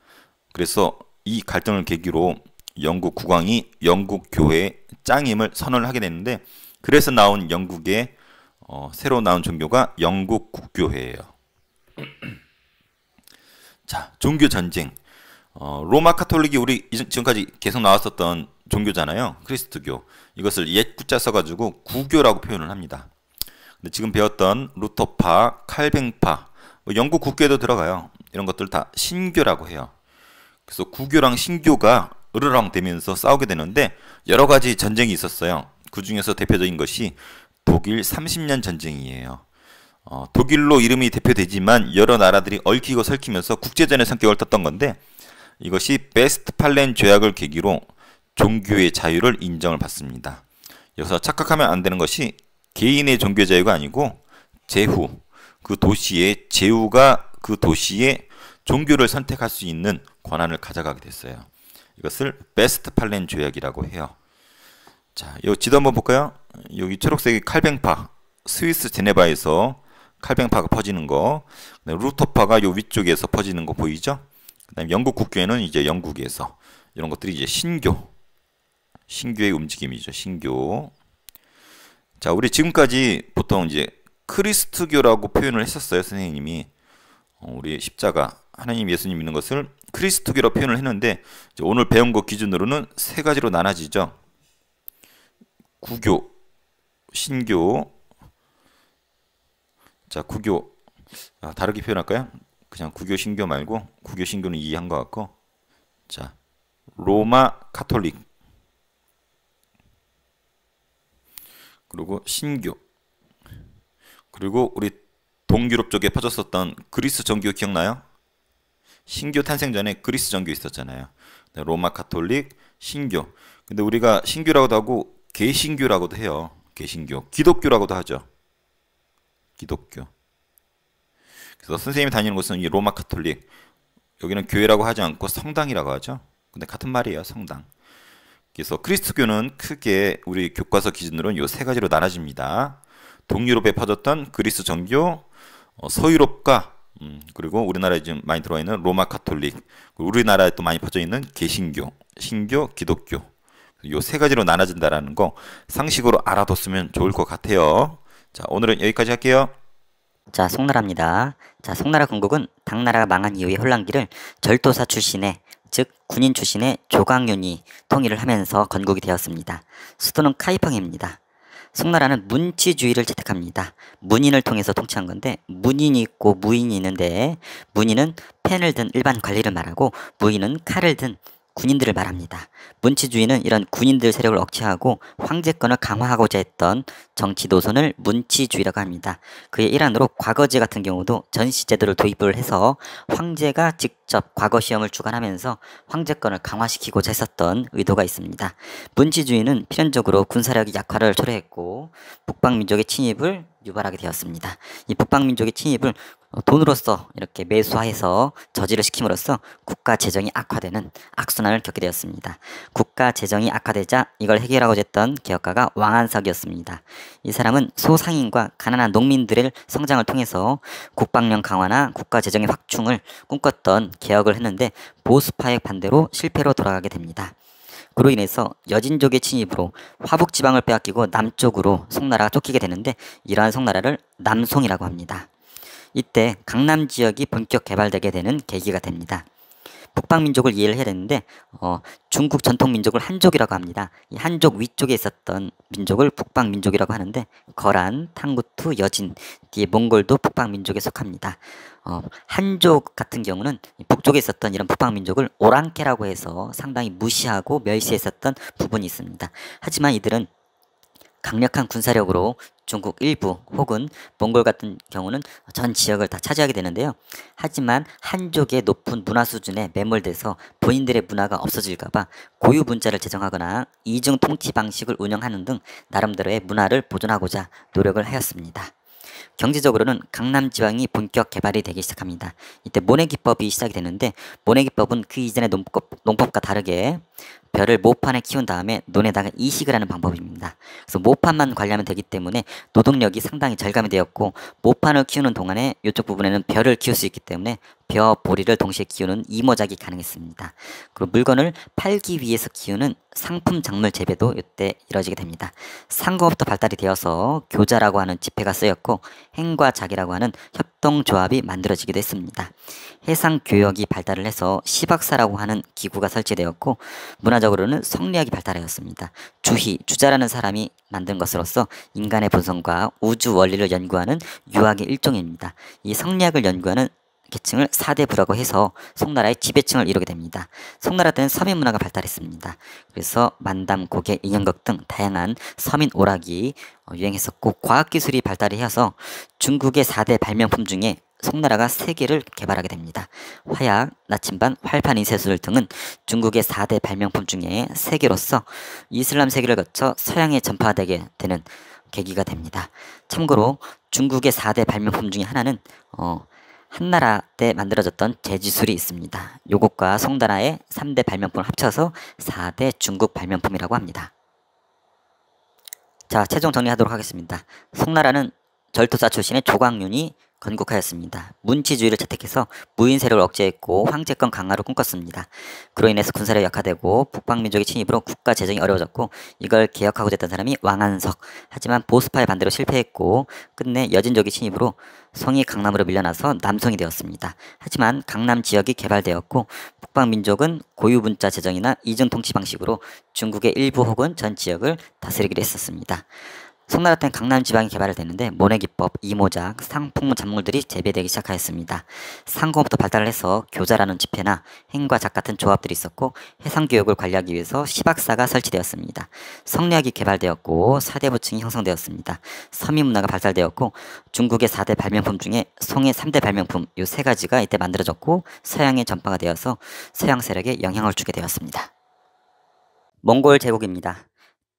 그래서 이 갈등을 계기로 영국 국왕이 영국 교회의 짱임을 선언을 하게 됐는데 그래서 나온 영국의 새로 나온 종교가 영국 국교회예요. 자, 종교 전쟁. 로마 카톨릭이 우리 지금까지 계속 나왔었던 종교잖아요. 크리스트교. 이것을 옛 구자 써가지고 구교라고 표현을 합니다. 근데 지금 배웠던 루터파, 칼뱅파, 영국 국교에도 들어가요. 이런 것들 다 신교라고 해요. 그래서 구교랑 신교가 으르렁 되면서 싸우게 되는데 여러 가지 전쟁이 있었어요. 그 중에서 대표적인 것이 독일 30년 전쟁이에요. 독일로 이름이 대표되지만 여러 나라들이 얽히고 설키면서 국제전의 성격을 떴던 건데 이것이 베스트팔렌 조약을 계기로 종교의 자유를 인정을 받습니다. 여기서 착각하면 안 되는 것이 개인의 종교 자유가 아니고 제후, 그 도시의 제후가 그 도시의 종교를 선택할 수 있는 권한을 가져가게 됐어요. 이것을 베스트팔렌 조약이라고 해요. 자, 이 지도 한번 볼까요? 여기 초록색이 칼뱅파, 스위스 제네바에서 칼뱅파가 퍼지는 거, 루터파가 요 위쪽에서 퍼지는 거 보이죠? 그다음에 영국 국교회는 이제 영국에서 이런 것들이 이제 신교의 움직임이죠. 신교. 자, 우리 지금까지 보통 이제 크리스트교라고 표현을 했었어요. 선생님이 우리 십자가 하나님 예수님 믿는 것을 크리스트교로 표현을 했는데 오늘 배운 것 기준으로는 세 가지로 나눠지죠. 구교, 신교. 자, 구교. 다르게 표현할까요? 그냥 구교, 신교 말고 구교, 신교는 이해한 것 같고. 자, 로마 카톨릭. 그리고 신교. 그리고 우리 동유럽 쪽에 퍼졌었던 그리스 정교 기억나요? 신교 탄생 전에 그리스 정교 있었잖아요. 로마 카톨릭, 신교. 근데 우리가 신교라고도 하고 개신교라고도 해요. 개신교. 기독교라고도 하죠. 기독교. 그래서 선생님이 다니는 곳은 이 로마 카톨릭. 여기는 교회라고 하지 않고 성당이라고 하죠. 근데 같은 말이에요. 성당. 그래서 크리스트교는 크게 우리 교과서 기준으로는 이 세 가지로 나눠집니다. 동유럽에 퍼졌던 그리스 정교, 서유럽과 그리고 우리나라에 지금 많이 들어와 있는 로마 카톨릭, 우리나라에 또 많이 퍼져 있는 개신교, 신교, 기독교. 이 세 가지로 나눠진다라는 거 상식으로 알아뒀으면 좋을 것 같아요. 자, 오늘은 여기까지 할게요. 자, 송나라입니다. 자, 송나라 건국은 당나라가 망한 이후의 혼란기를 절도사 출신의, 즉 군인 출신의 조광윤이 통일을 하면서 건국이 되었습니다. 수도는 카이펑입니다. 송나라는 문치주의를 채택합니다. 문인을 통해서 통치한 건데 문인이 있고 무인이 있는데 문인은 펜을 든 일반 관리를 말하고 무인은 칼을 든 군인들을 말합니다. 문치주의는 이런 군인들 세력을 억제하고 황제권을 강화하고자 했던 정치 노선을 문치주의라고 합니다. 그의 일환으로 과거제 같은 경우도 전시제도를 도입을 해서 황제가 직접 과거 시험을 주관하면서 황제권을 강화시키고자 했었던 의도가 있습니다. 문치주의는 필연적으로 군사력의 약화를 초래했고 북방민족의 침입을 유발하게 되었습니다. 이 북방민족의 침입을 돈으로서 이렇게 매수화해서 저지를 시킴으로써 국가 재정이 악화되는 악순환을 겪게 되었습니다. 국가 재정이 악화되자 이걸 해결하고자 했던 개혁가가 왕안석이었습니다. 이 사람은 소상인과 가난한 농민들의 성장을 통해서 국방력 강화나 국가 재정의 확충을 꿈꿨던 개혁을 했는데 보수파의 반대로 실패로 돌아가게 됩니다. 그로 인해서 여진족의 침입으로 화북지방을 빼앗기고 남쪽으로 송나라가 쫓기게 되는데 이러한 송나라를 남송이라고 합니다. 이때 강남 지역이 본격 개발되게 되는 계기가 됩니다. 북방민족을 이해를 해야 되는데 중국 전통민족을 한족이라고 합니다. 이 한족 위쪽에 있었던 민족을 북방민족이라고 하는데 거란, 탕구투, 여진, 뒤에 몽골도 북방민족에 속합니다. 한족 같은 경우는 북쪽에 있었던 이런 북방민족을 오랑캐라고 해서 상당히 무시하고 멸시했었던 부분이 있습니다. 하지만 이들은 강력한 군사력으로 중국 일부 혹은 몽골 같은 경우는 전 지역을 다 차지하게 되는데요. 하지만 한족의 높은 문화 수준에 매몰돼서 본인들의 문화가 없어질까봐 고유 문자를 제정하거나 이중 통치 방식을 운영하는 등 나름대로의 문화를 보존하고자 노력을 하였습니다. 경제적으로는 강남 지방이 본격 개발이 되기 시작합니다. 이때 모내기법이 시작이 되는데 모내기법은 그 이전의 농법과 다르게 벼를 모판에 키운 다음에 논에다가 이식을 하는 방법입니다. 그래서 모판만 관리하면 되기 때문에 노동력이 상당히 절감이 되었고 모판을 키우는 동안에 이쪽 부분에는 벼를 키울 수 있기 때문에 벼, 보리를 동시에 키우는 이모작이 가능했습니다. 그리고 물건을 팔기 위해서 키우는 상품 작물 재배도 이때 이뤄지게 됩니다. 상공업도 발달이 되어서 교자라고 하는 지폐가 쓰였고 행과작이라고 하는 협동조합이 만들어지기도 했습니다. 해상교역이 발달을 해서 시박사라고 하는 기구가 설치되었고 문화적으로는 성리학이 발달하였습니다. 주자라는 사람이 만든 것으로서 인간의 본성과 우주 원리를 연구하는 유학의 일종입니다. 이 성리학을 연구하는 계층을 사대부라고 해서 송나라의 지배층을 이루게 됩니다. 송나라 때는 서민 문화가 발달했습니다. 그래서 만담, 고개, 인형극 등 다양한 서민 오락이 유행했었고 과학기술이 발달을 해서 중국의 4대 발명품 중에 송나라가 3개를 개발하게 됩니다. 화약, 나침반, 활판 인쇄술 등은 중국의 4대 발명품 중에 3개로서 이슬람 세계를 거쳐 서양에 전파되게 되는 계기가 됩니다. 참고로 중국의 4대 발명품 중에 하나는 한나라 때 만들어졌던 제지술이 있습니다. 요것과 송나라의 3대 발명품을 합쳐서 4대 중국 발명품이라고 합니다. 자, 최종 정리하도록 하겠습니다. 송나라는 절도사 출신의 조광윤이 건국하였습니다. 문치주의를 채택해서 무인 세력을 억제했고 황제권 강화를 꿈꿨습니다. 그로 인해서 군사력이 약화되고 북방민족의 침입으로 국가 재정이 어려워졌고 이걸 개혁하고자 했던 사람이 왕안석. 하지만 보수파의 반대로 실패했고 끝내 여진족의 침입으로 성이 강남으로 밀려나서 남성이 되었습니다. 하지만 강남 지역이 개발되었고 북방민족은 고유분자 재정이나 이중 통치 방식으로 중국의 일부 혹은 전 지역을 다스리기로 했었습니다. 송나라 때는 강남 지방이 개발되는데 모내기법, 이모작, 상품문 작물들이 재배되기 시작하였습니다. 상공부터 발달을 해서 교자라는 집회나 행과 작 같은 조합들이 있었고 해상교육을 관리하기 위해서 시박사가 설치되었습니다. 성리학이 개발되었고 사대부층이 형성되었습니다. 서민문화가 발달되었고 중국의 4대 발명품 중에 송의 3대 발명품 이 3가지가 이때 만들어졌고 서양에 전파가 되어서 서양 세력에 영향을 주게 되었습니다. 몽골 제국입니다.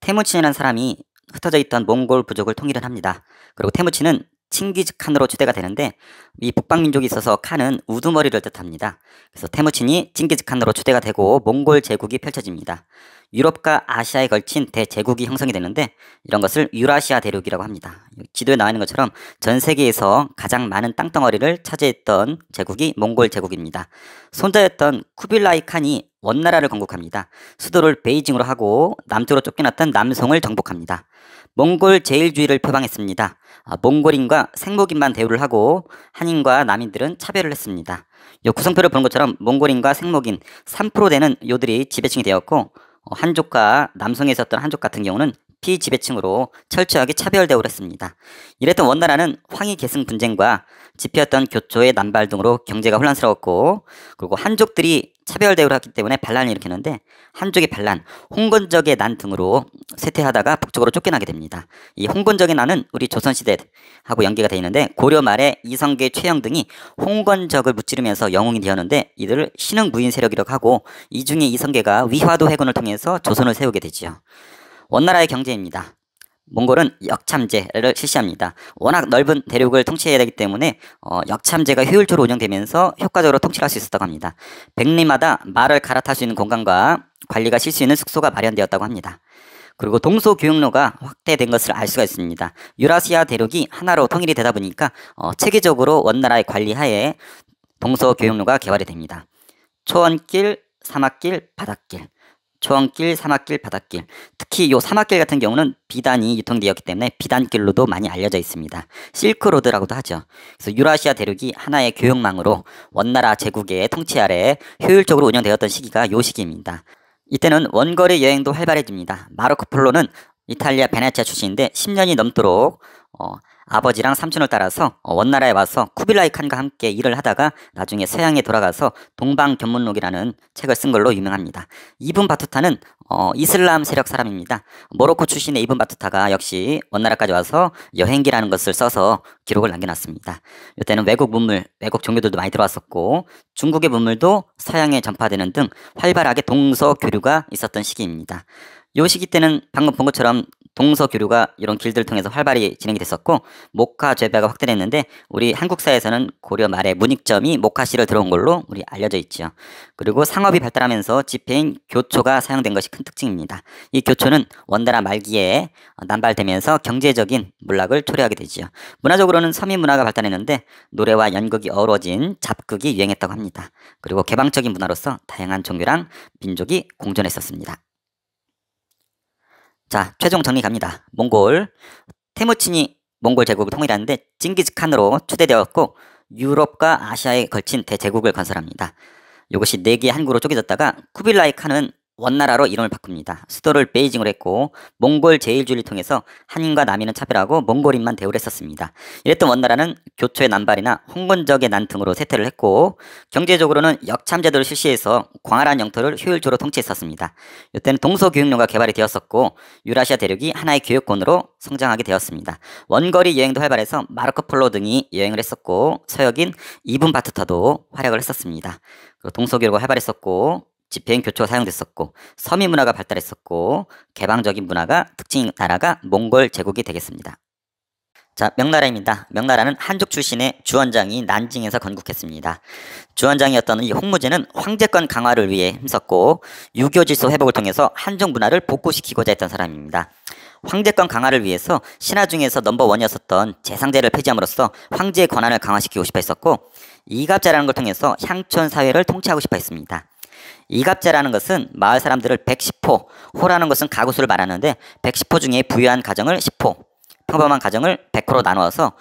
태무친이라는 사람이 흩어져 있던 몽골 부족을 통일을 합니다. 그리고 태무친은 칭기즈칸으로 추대가 되는데 이 북방민족이 있어서 칸은 우두머리를 뜻합니다. 그래서 태무친이 칭기즈칸으로 추대가 되고 몽골 제국이 펼쳐집니다. 유럽과 아시아에 걸친 대제국이 형성이 되는데 이런 것을 유라시아 대륙이라고 합니다. 지도에 나와 있는 것처럼 전 세계에서 가장 많은 땅덩어리를 차지했던 제국이 몽골 제국입니다. 손자였던 쿠빌라이 칸이 원나라를 건국합니다. 수도를 베이징으로 하고 남쪽으로 쫓겨났던 남송을 정복합니다. 몽골 제일주의를 표방했습니다. 몽골인과 생목인만 대우를 하고 한인과 남인들은 차별을 했습니다. 요 구성표를 보는 것처럼 몽골인과 생목인 3% 되는 요들이 지배층이 되었고 한족과 남성에 있었던 한족 같은 경우는 피지배층으로 철저하게 차별 대우를 했습니다. 이랬던 원나라는 황희 계승 분쟁과 집회였던 교초의 난발 등으로 경제가 혼란스러웠고 그리고 한족들이 차별 대우를 했기 때문에 반란을 일으켰는데 한족의 반란, 홍건적의 난 등으로 쇠퇴하다가 북쪽으로 쫓겨나게 됩니다. 이 홍건적의 난은 우리 조선시대하고 연계가 되어 있는데 고려 말에 이성계, 최영 등이 홍건적을 무찌르면서 영웅이 되었는데 이들을 신흥무인 세력이라고 하고 이 중에 이성계가 위화도 해군을 통해서 조선을 세우게 되지요. 원나라의 경제입니다. 몽골은 역참제를 실시합니다. 워낙 넓은 대륙을 통치해야 되기 때문에 역참제가 효율적으로 운영되면서 효과적으로 통치를 할 수 있었다고 합니다. 백리마다 말을 갈아탈 수 있는 공간과 관리가 실 수 있는 숙소가 마련되었다고 합니다. 그리고 동서교역로가 확대된 것을 알 수가 있습니다. 유라시아 대륙이 하나로 통일이 되다 보니까 체계적으로 원나라의 관리하에 동서교역로가 개발이 됩니다. 초원길, 사막길, 바닷길. 초원길, 사막길, 바닷길. 특히 요 사막길 같은 경우는 비단이 유통되었기 때문에 비단길로도 많이 알려져 있습니다. 실크로드라고도 하죠. 그래서 유라시아 대륙이 하나의 교역망으로 원나라 제국의 통치 아래 효율적으로 운영되었던 시기가 요 시기입니다. 이때는 원거리 여행도 활발해집니다. 마르코 폴로는 이탈리아 베네치아 출신인데 10년이 넘도록 아버지랑 삼촌을 따라서 원나라에 와서 쿠빌라이 칸과 함께 일을 하다가 나중에 서양에 돌아가서 동방견문록이라는 책을 쓴 걸로 유명합니다. 이븐 바투타는 이슬람 세력 사람입니다. 모로코 출신의 이븐 바투타가 역시 원나라까지 와서 여행기라는 것을 써서 기록을 남겨놨습니다. 이때는 외국 문물, 외국 종교들도 많이 들어왔었고 중국의 문물도 서양에 전파되는 등 활발하게 동서교류가 있었던 시기입니다. 요 시기 때는 방금 본 것처럼 동서교류가 이런 길들을 통해서 활발히 진행이 됐었고 목화 죄배가 확대됐는데 우리 한국사에서는 고려 말에 문익점이 목화씨를 들어온 걸로 우리 알려져 있죠. 그리고 상업이 발달하면서 지폐인 교초가 사용된 것이 큰 특징입니다. 이 교초는 원나라 말기에 남발되면서 경제적인 문락을 초래하게 되지요. 문화적으로는 서민 문화가 발달했는데 노래와 연극이 어우러진 잡극이 유행했다고 합니다. 그리고 개방적인 문화로서 다양한 종교랑 민족이 공존했었습니다. 자, 최종 정리 갑니다. 몽골, 태무친이 몽골 제국을 통일하는데 징기즈칸으로 추대되었고 유럽과 아시아에 걸친 대제국을 건설합니다. 이것이 4개의 항구로 쪼개졌다가 쿠빌라이 칸은 원나라로 이름을 바꿉니다. 수도를 베이징으로 했고 몽골 제일주의를 통해서 한인과 남인은 차별하고 몽골인만 대우를 했었습니다. 이랬던 원나라는 교초의 난발이나 홍건적의 난 등으로 쇠퇴를 했고 경제적으로는 역참제도를 실시해서 광활한 영토를 효율적으로 통치했었습니다. 이때는 동서교역로가 개발이 되었었고 유라시아 대륙이 하나의 교역권으로 성장하게 되었습니다. 원거리 여행도 활발해서 마르코 폴로 등이 여행을 했었고 서역인 이븐 바투타도 활약을 했었습니다. 그리고 동서교류가 활발했었고 집회인 교초가 사용됐었고 서민 문화가 발달했었고 개방적인 문화가 특징인 나라가 몽골 제국이 되겠습니다. 자, 명나라입니다. 명나라는 한족 출신의 주원장이 난징에서 건국했습니다. 주원장이었던 이 홍무제는 황제권 강화를 위해 힘썼고 유교 질서 회복을 통해서 한족 문화를 복구시키고자 했던 사람입니다. 황제권 강화를 위해서 신하 중에서 넘버원이었었던 재상제를 폐지함으로써 황제의 권한을 강화시키고 싶어 했었고, 이갑제라는 걸 통해서 향촌 사회를 통치하고 싶어 했습니다. 이갑제라는 것은 마을 사람들을 110호, 호라는 것은 가구수를 말하는데 110호 중에 부유한 가정을 10호, 평범한 가정을 100호로 나누어서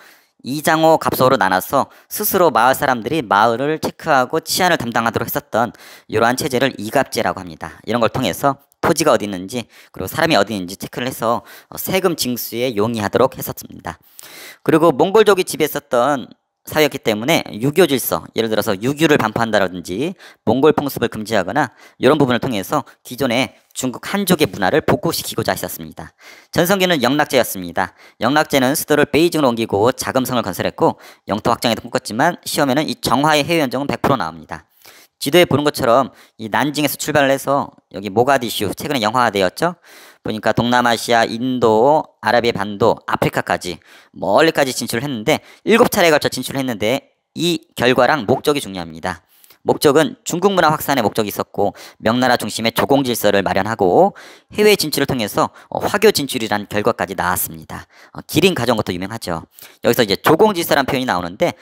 이장호, 갑소로 나눠서 스스로 마을 사람들이 마을을 체크하고 치안을 담당하도록 했었던 이러한 체제를 이갑제라고 합니다. 이런 걸 통해서 토지가 어디 있는지 그리고 사람이 어디 있는지 체크를 해서 세금 징수에 용이하도록 했었습니다. 그리고 몽골족이 지배했었던 사회였기 때문에 유교 질서, 예를 들어서 유교를 반포한다든지 몽골 풍습을 금지하거나 이런 부분을 통해서 기존의 중국 한족의 문화를 복구시키고자 했었습니다. 전성기는 영락제였습니다. 영락제는 수도를 베이징으로 옮기고 자금성을 건설했고 영토 확장에도 꿈꿨지만 시험에는 이 정화의 해외 연정은 100% 나옵니다. 지도에 보는 것처럼 이 난징에서 출발을 해서 여기 모가디슈, 최근에 영화화되었죠. 보니까 동남아시아, 인도, 아라비아 반도, 아프리카까지 멀리까지 진출을 했는데 7차례에 걸쳐 진출을 했는데 이 결과랑 목적이 중요합니다. 목적은 중국 문화 확산의 목적이 있었고 명나라 중심의 조공 질서를 마련하고 해외 진출을 통해서 화교 진출이라는 결과까지 나왔습니다. 기린 가져온 것도 유명하죠. 여기서 이제 조공 질서라는 표현이 나오는데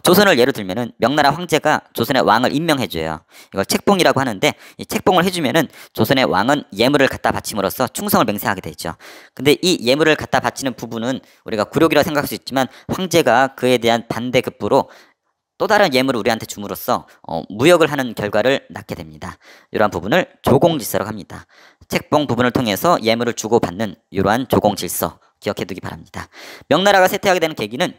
조선을 예로 들면은 명나라 황제가 조선의 왕을 임명해줘요. 이걸 책봉이라고 하는데 이 책봉을 해주면은 조선의 왕은 예물을 갖다 바침으로써 충성을 맹세하게 되죠. 근데 이 예물을 갖다 바치는 부분은 우리가 굴욕이라고 생각할 수 있지만 황제가 그에 대한 반대급부로 또 다른 예물을 우리한테 줌으로써 무역을 하는 결과를 낳게 됩니다. 이러한 부분을 조공질서라고 합니다. 책봉 부분을 통해서 예물을 주고받는 이러한 조공질서 기억해두기 바랍니다. 명나라가 쇠퇴하게 되는 계기는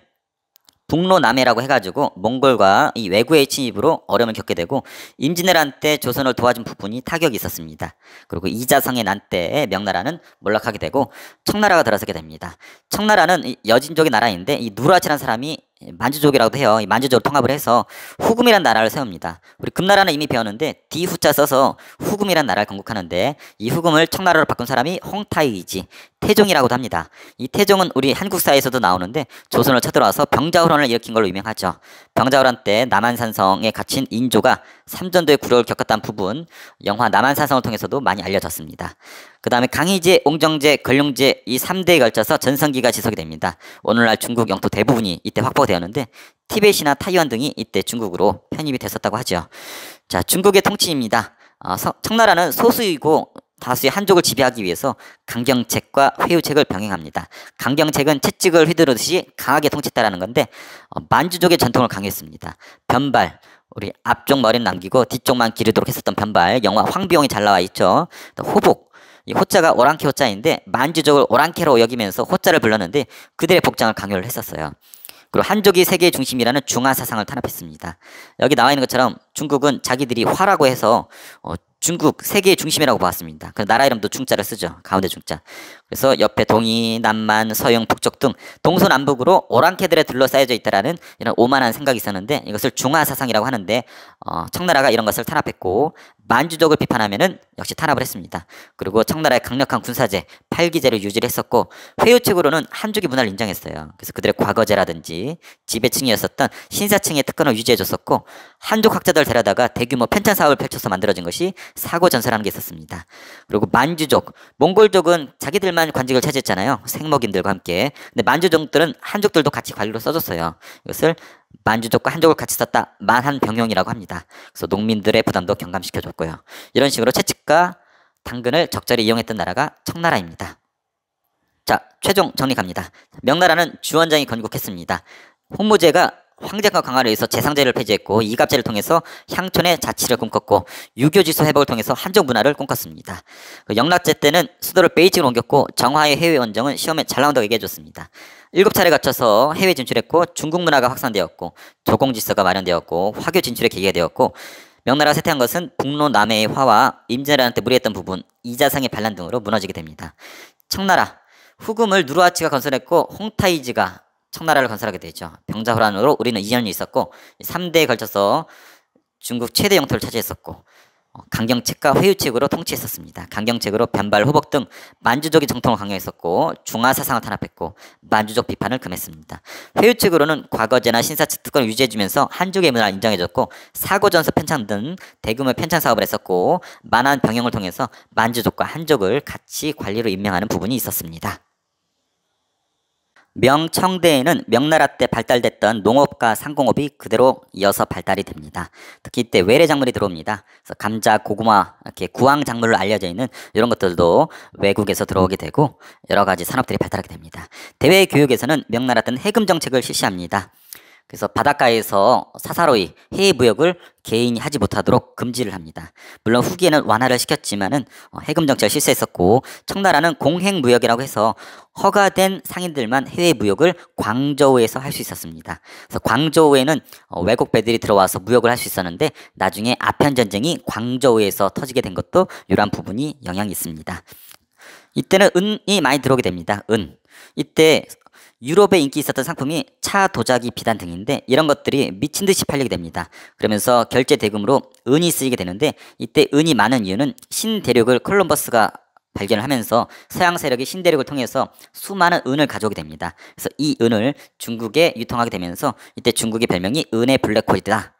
북로남해라고 해가지고 몽골과 이 외구의 침입으로 어려움을 겪게 되고 임진왜란 때 조선을 도와준 부분이 타격이 있었습니다. 그리고 이자성의 난 때에 명나라는 몰락하게 되고 청나라가 들어서게 됩니다. 청나라는 여진족의 나라인데 이 누라치라는 사람이 만주족이라고도 해요. 이 만주족을 통합을 해서 후금이라는 나라를 세웁니다. 우리 금나라는 이미 배웠는데 디후자 써서 후금이라는 나라를 건국하는데 이 후금을 청나라로 바꾼 사람이 홍타이지 태종이라고도 합니다. 이 태종은 우리 한국사에서도 나오는데 조선을 쳐들어와서 병자호란을 일으킨 걸로 유명하죠. 병자호란 때 남한산성에 갇힌 인조가 삼전도의 굴욕을 겪었다는 부분 영화 남한산성을 통해서도 많이 알려졌습니다. 그 다음에 강희제, 옹정제, 걸륭제 이 3대에 걸쳐서 전성기가 지속이 됩니다. 오늘날 중국 영토 대부분이 이때 확보되었는데 티벳이나 타이완 등이 이때 중국으로 편입이 됐었다고 하죠. 자, 중국의 통치입니다. 청나라는 소수이고 다수의 한족을 지배하기 위해서 강경책과 회유책을 병행합니다. 강경책은 채찍을 휘두르듯이 강하게 통치했다라는 건데 만주족의 전통을 강요했습니다. 변발, 우리 앞쪽 머리는 남기고 뒤쪽만 기르도록 했었던 변발, 영화 황비용이 잘 나와 있죠. 또 호복, 이 호자가 오랑캐 호자인데 만주족을 오랑캐로 여기면서 호자를 불렀는데 그들의 복장을 강요를 했었어요. 그리고 한족이 세계의 중심이라는 중화 사상을 탄압했습니다. 여기 나와 있는 것처럼 중국은 자기들이 화라고 해서 중국 세계의 중심이라고 보았습니다. 그 나라 이름도 중자를 쓰죠. 가운데 중자. 그래서 옆에 동이, 남만, 서영, 북쪽 등 동서남북으로 오랑캐들에 둘러싸여져 있다라는 이런 오만한 생각이 있었는데 이것을 중화 사상이라고 하는데 청나라가 이런 것을 탄압했고 만주족을 비판하면은 역시 탄압을 했습니다. 그리고 청나라의 강력한 군사제, 팔기제를 유지를 했었고 회유책으로는 한족의 문화를 인정했어요. 그래서 그들의 과거제라든지 지배층이었었던 신사층의 특권을 유지해줬었고 한족 학자들 데려다가 대규모 편찬 사업을 펼쳐서 만들어진 것이 사고전서라는 게 있었습니다. 그리고 만주족, 몽골족은 자기들만 관직을 차지했잖아요. 생목인들과 함께. 근데 만주족들은 한족들도 같이 관리로 써줬어요. 이것을 만주족과 한족을 같이 썼다 만한병용이라고 합니다. 그래서 농민들의 부담도 경감시켜줬고요. 이런 식으로 채찍과 당근을 적절히 이용했던 나라가 청나라입니다. 자, 최종 정리 갑니다. 명나라는 주원장이 건국했습니다. 홍무제가 황제권 강화를 위해서 재상제를 폐지했고 이갑제를 통해서 향촌의 자치를 꿈꿨고 유교질서 회복을 통해서 한족 문화를 꿈꿨습니다. 영락제 때는 수도를 베이징으로 옮겼고 정화의 해외 원정은 시험에 잘 나온다고 얘기해줬습니다. 7차례 거쳐서 해외 진출했고 중국 문화가 확산되었고 조공질서가 마련되었고 화교 진출의 계기가 되었고 명나라가 쇠퇴한 것은 북로 남해의 화와 임진왜란 때 무리했던 부분 이자상의 반란 등으로 무너지게 됩니다. 청나라 후금을 누르하치가 건설했고 홍타이지가 청나라를 건설하게 되죠. 병자호란으로 우리는 2년이 있었고 3대에 걸쳐서 중국 최대 영토를 차지했었고 강경책과 회유책으로 통치했었습니다. 강경책으로 변발, 호복 등 만주족의 정통을 강요했었고 중화 사상을 탄압했고 만주족 비판을 금했습니다. 회유책으로는 과거제나 신사측 특권을 유지해주면서 한족의 문화를 인정해줬고 사고전서 편찬 등 대규모 편찬 사업을 했었고 만한 병영을 통해서 만주족과 한족을 같이 관리로 임명하는 부분이 있었습니다. 명청대에는 명나라 때 발달됐던 농업과 상공업이 그대로 이어서 발달이 됩니다. 특히 이때 외래 작물이 들어옵니다. 그래서 감자, 고구마 이렇게 구황 작물로 알려져 있는 이런 것들도 외국에서 들어오게 되고 여러 가지 산업들이 발달하게 됩니다. 대외 교육에서는 명나라 때는 해금 정책을 실시합니다. 그래서 바닷가에서 사사로이 해외 무역을 개인이 하지 못하도록 금지를 합니다. 물론 후기에는 완화를 시켰지만은 해금 정책을 실시했었고 청나라는 공행 무역이라고 해서 허가된 상인들만 해외 무역을 광저우에서 할 수 있었습니다. 그래서 광저우에는 외국 배들이 들어와서 무역을 할 수 있었는데 나중에 아편 전쟁이 광저우에서 터지게 된 것도 이러한 부분이 영향이 있습니다. 이때는 은이 많이 들어오게 됩니다. 은. 이때 유럽에 인기 있었던 상품이 차, 도자기, 비단 등인데 이런 것들이 미친 듯이 팔리게 됩니다. 그러면서 결제 대금으로 은이 쓰이게 되는데 이때 은이 많은 이유는 신대륙을 콜럼버스가 발견을 하면서 서양 세력이 신대륙을 통해서 수많은 은을 가져오게 됩니다. 그래서 이 은을 중국에 유통하게 되면서 이때 중국의 별명이 은의 블랙홀이다.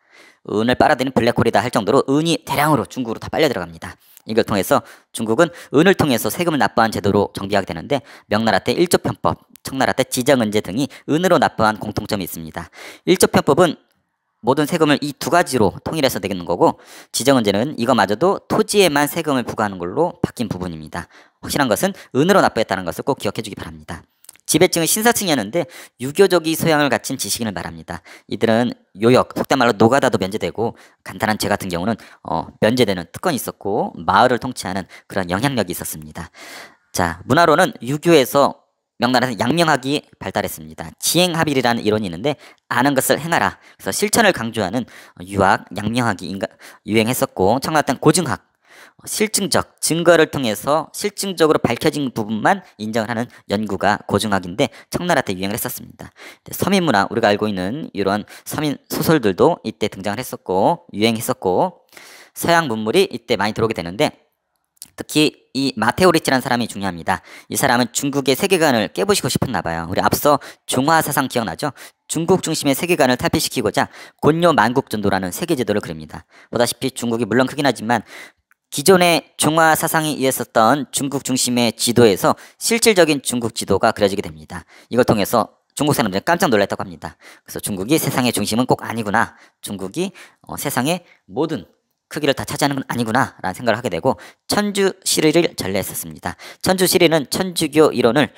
은을 빨아들이는 블랙홀이다 할 정도로 은이 대량으로 중국으로 다 빨려 들어갑니다. 이걸 통해서 중국은 은을 통해서 세금을 납부한 제도로 정비하게 되는데 명나라 때 일조편법, 청나라 때 지정은제 등이 은으로 납부한 공통점이 있습니다. 일조편법은 모든 세금을 이 두 가지로 통일해서 내는 거고 지정은제는 이거마저도 토지에만 세금을 부과하는 걸로 바뀐 부분입니다. 확실한 것은 은으로 납부했다는 것을 꼭 기억해 주기 바랍니다. 지배층은 신사층이었는데 유교적인 소양을 갖춘 지식인을 말합니다. 이들은 요역, 속된 말로 노가다도 면제되고 간단한 죄 같은 경우는 면제되는 특권이 있었고 마을을 통치하는 그런 영향력이 있었습니다. 자, 문화로는 유교에서 명나라에서 양명학이 발달했습니다. 지행합일이라는 이론이 있는데 아는 것을 행하라. 그래서 실천을 강조하는 유학, 양명학이 유행했었고 청나라 때는 고증학, 실증적, 증거를 통해서 실증적으로 밝혀진 부분만 인정을 하는 연구가 고증학인데 청나라 때 유행을 했었습니다. 서민문화, 우리가 알고 있는 이런 서민 소설들도 이때 등장을 했었고 유행했었고 서양 문물이 이때 많이 들어오게 되는데 특히 이 마테오 리치라는 사람이 중요합니다. 이 사람은 중국의 세계관을 깨부시고 싶었나 봐요. 우리 앞서 중화 사상 기억나죠? 중국 중심의 세계관을 탈피시키고자 곤요 만국전도라는 세계제도를 그립니다. 보다시피 중국이 물론 크긴 하지만 기존의 중화 사상이 이었었던 중국 중심의 지도에서 실질적인 중국 지도가 그려지게 됩니다. 이걸 통해서 중국 사람들은 깜짝 놀랐다고 합니다. 그래서 중국이 세상의 중심은 꼭 아니구나. 중국이 세상의 모든 크기를 다 차지하는 건 아니구나 라는 생각을 하게 되고 천주시리를 전래했었습니다. 천주시리는 천주교 이론을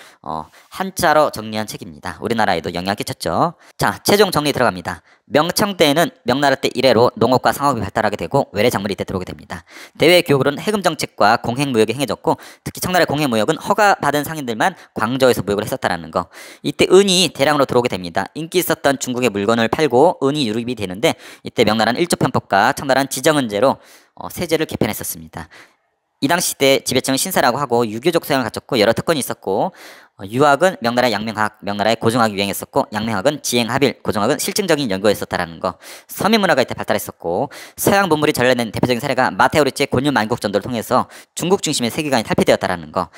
한자로 정리한 책입니다. 우리나라에도 영향을 끼쳤죠. 자, 최종 정리 들어갑니다. 명청 때에는 명나라 때 이래로 농업과 상업이 발달하게 되고 외래 작물이 이때 들어오게 됩니다. 대외 교육으로는 해금 정책과 공행 무역이 행해졌고 특히 청나라의 공행 무역은 허가받은 상인들만 광저우에서 무역을 했었다라는 거. 이때 은이 대량으로 들어오게 됩니다. 인기 있었던 중국의 물건을 팔고 은이 유입이 되는데 이때 명나라는 일조편법과 청나라는 지정은제로 세제를 개편했었습니다. 이 당시 때 지배층은 신사라고 하고 유교적 소양을 갖췄고 여러 특권이 있었고 유학은 명나라의 양명학, 명나라의 고증학이 유행했었고 양명학은 지행합일, 고증학은 실증적인 연구였었다라는 거. 서민문화가 이때 발달했었고 서양 문물이 전래된 대표적인 사례가 마테오 리치의 곤유 만국전도를 통해서 중국 중심의 세계관이 탈피되었다라는 거.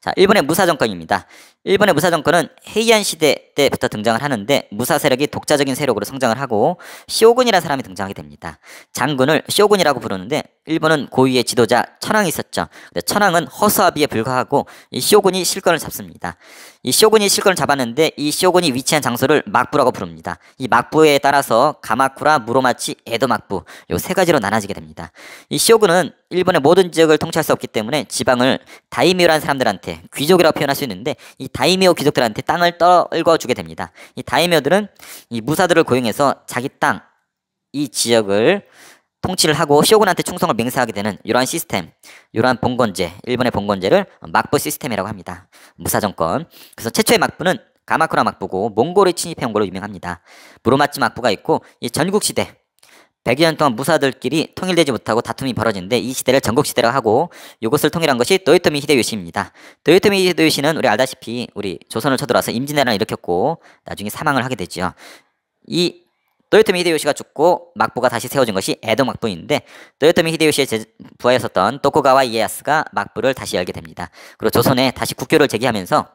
자, 일본의 무사정권입니다. 일본의 무사정권은 헤이안 시대 때부터 등장을 하는데 무사 세력이 독자적인 세력으로 성장을 하고 쇼군이라는 사람이 등장하게 됩니다. 장군을 쇼군이라고 부르는데 일본은 고유의 지도자 천황이 있었죠. 천황은 허수아비에 불과하고 이 쇼군이 실권을 잡습니다. 이 쇼군이 실권을 잡았는데 이 쇼군이 위치한 장소를 막부라고 부릅니다. 이 막부에 따라서 가마쿠라, 무로마치, 에도 막부 요 세 가지로 나눠지게 됩니다. 이 쇼군은 일본의 모든 지역을 통치할 수 없기 때문에 지방을 다이묘라는 사람들한테 귀족이라고 표현할 수 있는데 이 다이묘 귀족들한테 땅을 떨궈주게 됩니다. 이 다이묘들은 이 무사들을 고용해서 자기 땅, 이 지역을 통치를 하고 쇼군한테 충성을 맹세하게 되는 이러한 시스템, 이러한 봉건제, 일본의 봉건제를 막부 시스템이라고 합니다. 무사정권. 그래서 최초의 막부는 가마쿠라 막부고 몽골이 침입해온 걸로 유명합니다. 무로마치 막부가 있고 이 전국시대 100여 년 동안 무사들끼리 통일되지 못하고 다툼이 벌어지는데 이 시대를 전국시대라고 하고 이것을 통일한 것이 도요토미 히데요시입니다. 도요토미 히데요시는 우리 알다시피 우리 조선을 쳐들어와서 임진왜란을 일으켰고 나중에 사망을 하게 되죠. 이 도요토미 히데요시가 죽고 막부가 다시 세워진 것이 에도 막부인데, 도요토미 히데요시의 부하였었던 도쿠가와 이에야스가 막부를 다시 열게 됩니다. 그리고 조선에 다시 국교를 제기하면서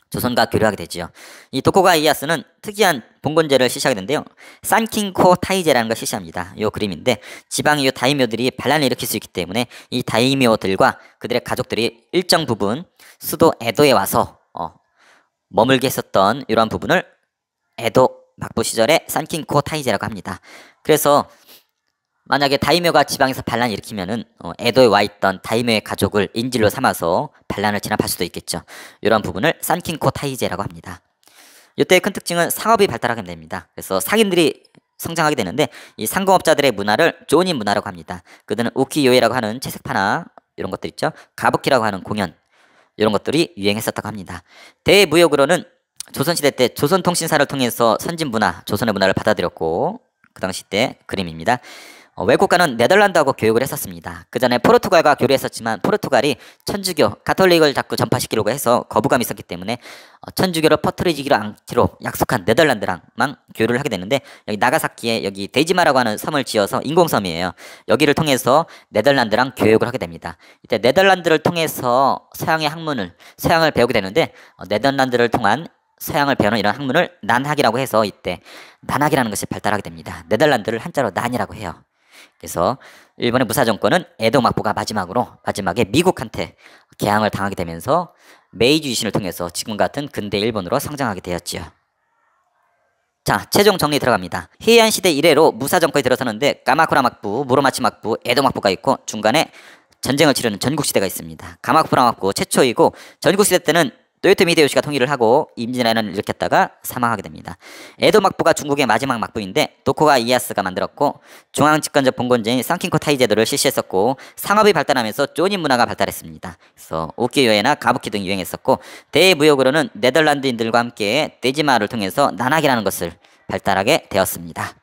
조선과 교류하게 되지요. 이 도쿠가와 이에야스는 특이한 봉건제를 실시하게 되는데요. 산킹코 타이제라는 걸 실시합니다. 이 그림인데, 지방의 이 다이묘들이 반란을 일으킬 수 있기 때문에 이 다이묘들과 그들의 가족들이 일정 부분 수도 에도에 와서 머물게 했었던 이러한 부분을 에도 막부 시절에 산킹코 타이제라고 합니다. 그래서 만약에 다이묘가 지방에서 반란을 일으키면은 에도에 와 있던 다이묘의 가족을 인질로 삼아서 반란을 진압할 수도 있겠죠. 이런 부분을 산킹코 타이제라고 합니다. 이때의 큰 특징은 상업이 발달하게 됩니다. 그래서 상인들이 성장하게 되는데, 이 상공업자들의 문화를 조닌 문화라고 합니다. 그들은 우키요에라고 하는 채색파나 이런 것들 있죠. 가부키라고 하는 공연, 이런 것들이 유행했었다고 합니다. 대무역으로는 조선시대 때 조선통신사를 통해서 선진 문화, 조선의 문화를 받아들였고, 그 당시 때 그림입니다. 외국가는 네덜란드하고 교육을 했었습니다. 그 전에 포르투갈과 교류했었지만 포르투갈이 천주교, 가톨릭을 자꾸 전파시키려고 해서 거부감이 있었기 때문에 천주교를 퍼뜨리지기로 않기로 약속한 네덜란드랑만 교류를 하게 되는데, 여기 나가사키에 여기 데이지마라고 하는 섬을 지어서 인공섬이에요. 여기를 통해서 네덜란드랑 교육을 하게 됩니다. 이때 네덜란드를 통해서 서양을 배우게 되는데, 네덜란드를 통한 서양을 배우는 이런 학문을 난학이라고 해서 이때 난학이라는 것이 발달하게 됩니다. 네덜란드를 한자로 난이라고 해요. 그래서 일본의 무사 정권은 에도 막부가 마지막에 미국한테 개항을 당하게 되면서 메이지 유신을 통해서 지금 같은 근대 일본으로 성장하게 되었지요. 자, 최종 정리 들어갑니다. 헤이안 시대 이래로 무사 정권이 들어서는데 까마쿠라 막부, 무로마치 막부, 에도 막부가 있고 중간에 전쟁을 치르는 전국시대가 있습니다. 가마쿠라 막부 최초이고, 전국시대 때는 도요토미 히데요시가 통일을 하고 임진왜란을 일으켰다가 사망하게 됩니다. 에도 막부가 중국의 마지막 막부인데, 도쿠가와 이에야스가 만들었고, 중앙집권적 봉건제인 산킹코 타이제도를 실시했었고, 상업이 발달하면서 쪼닌 문화가 발달했습니다. 그래서 우키요에나 가부키 등이 유행했었고, 대무역으로는 네덜란드인들과 함께 데지마를 통해서 난학이라는 것을 발달하게 되었습니다.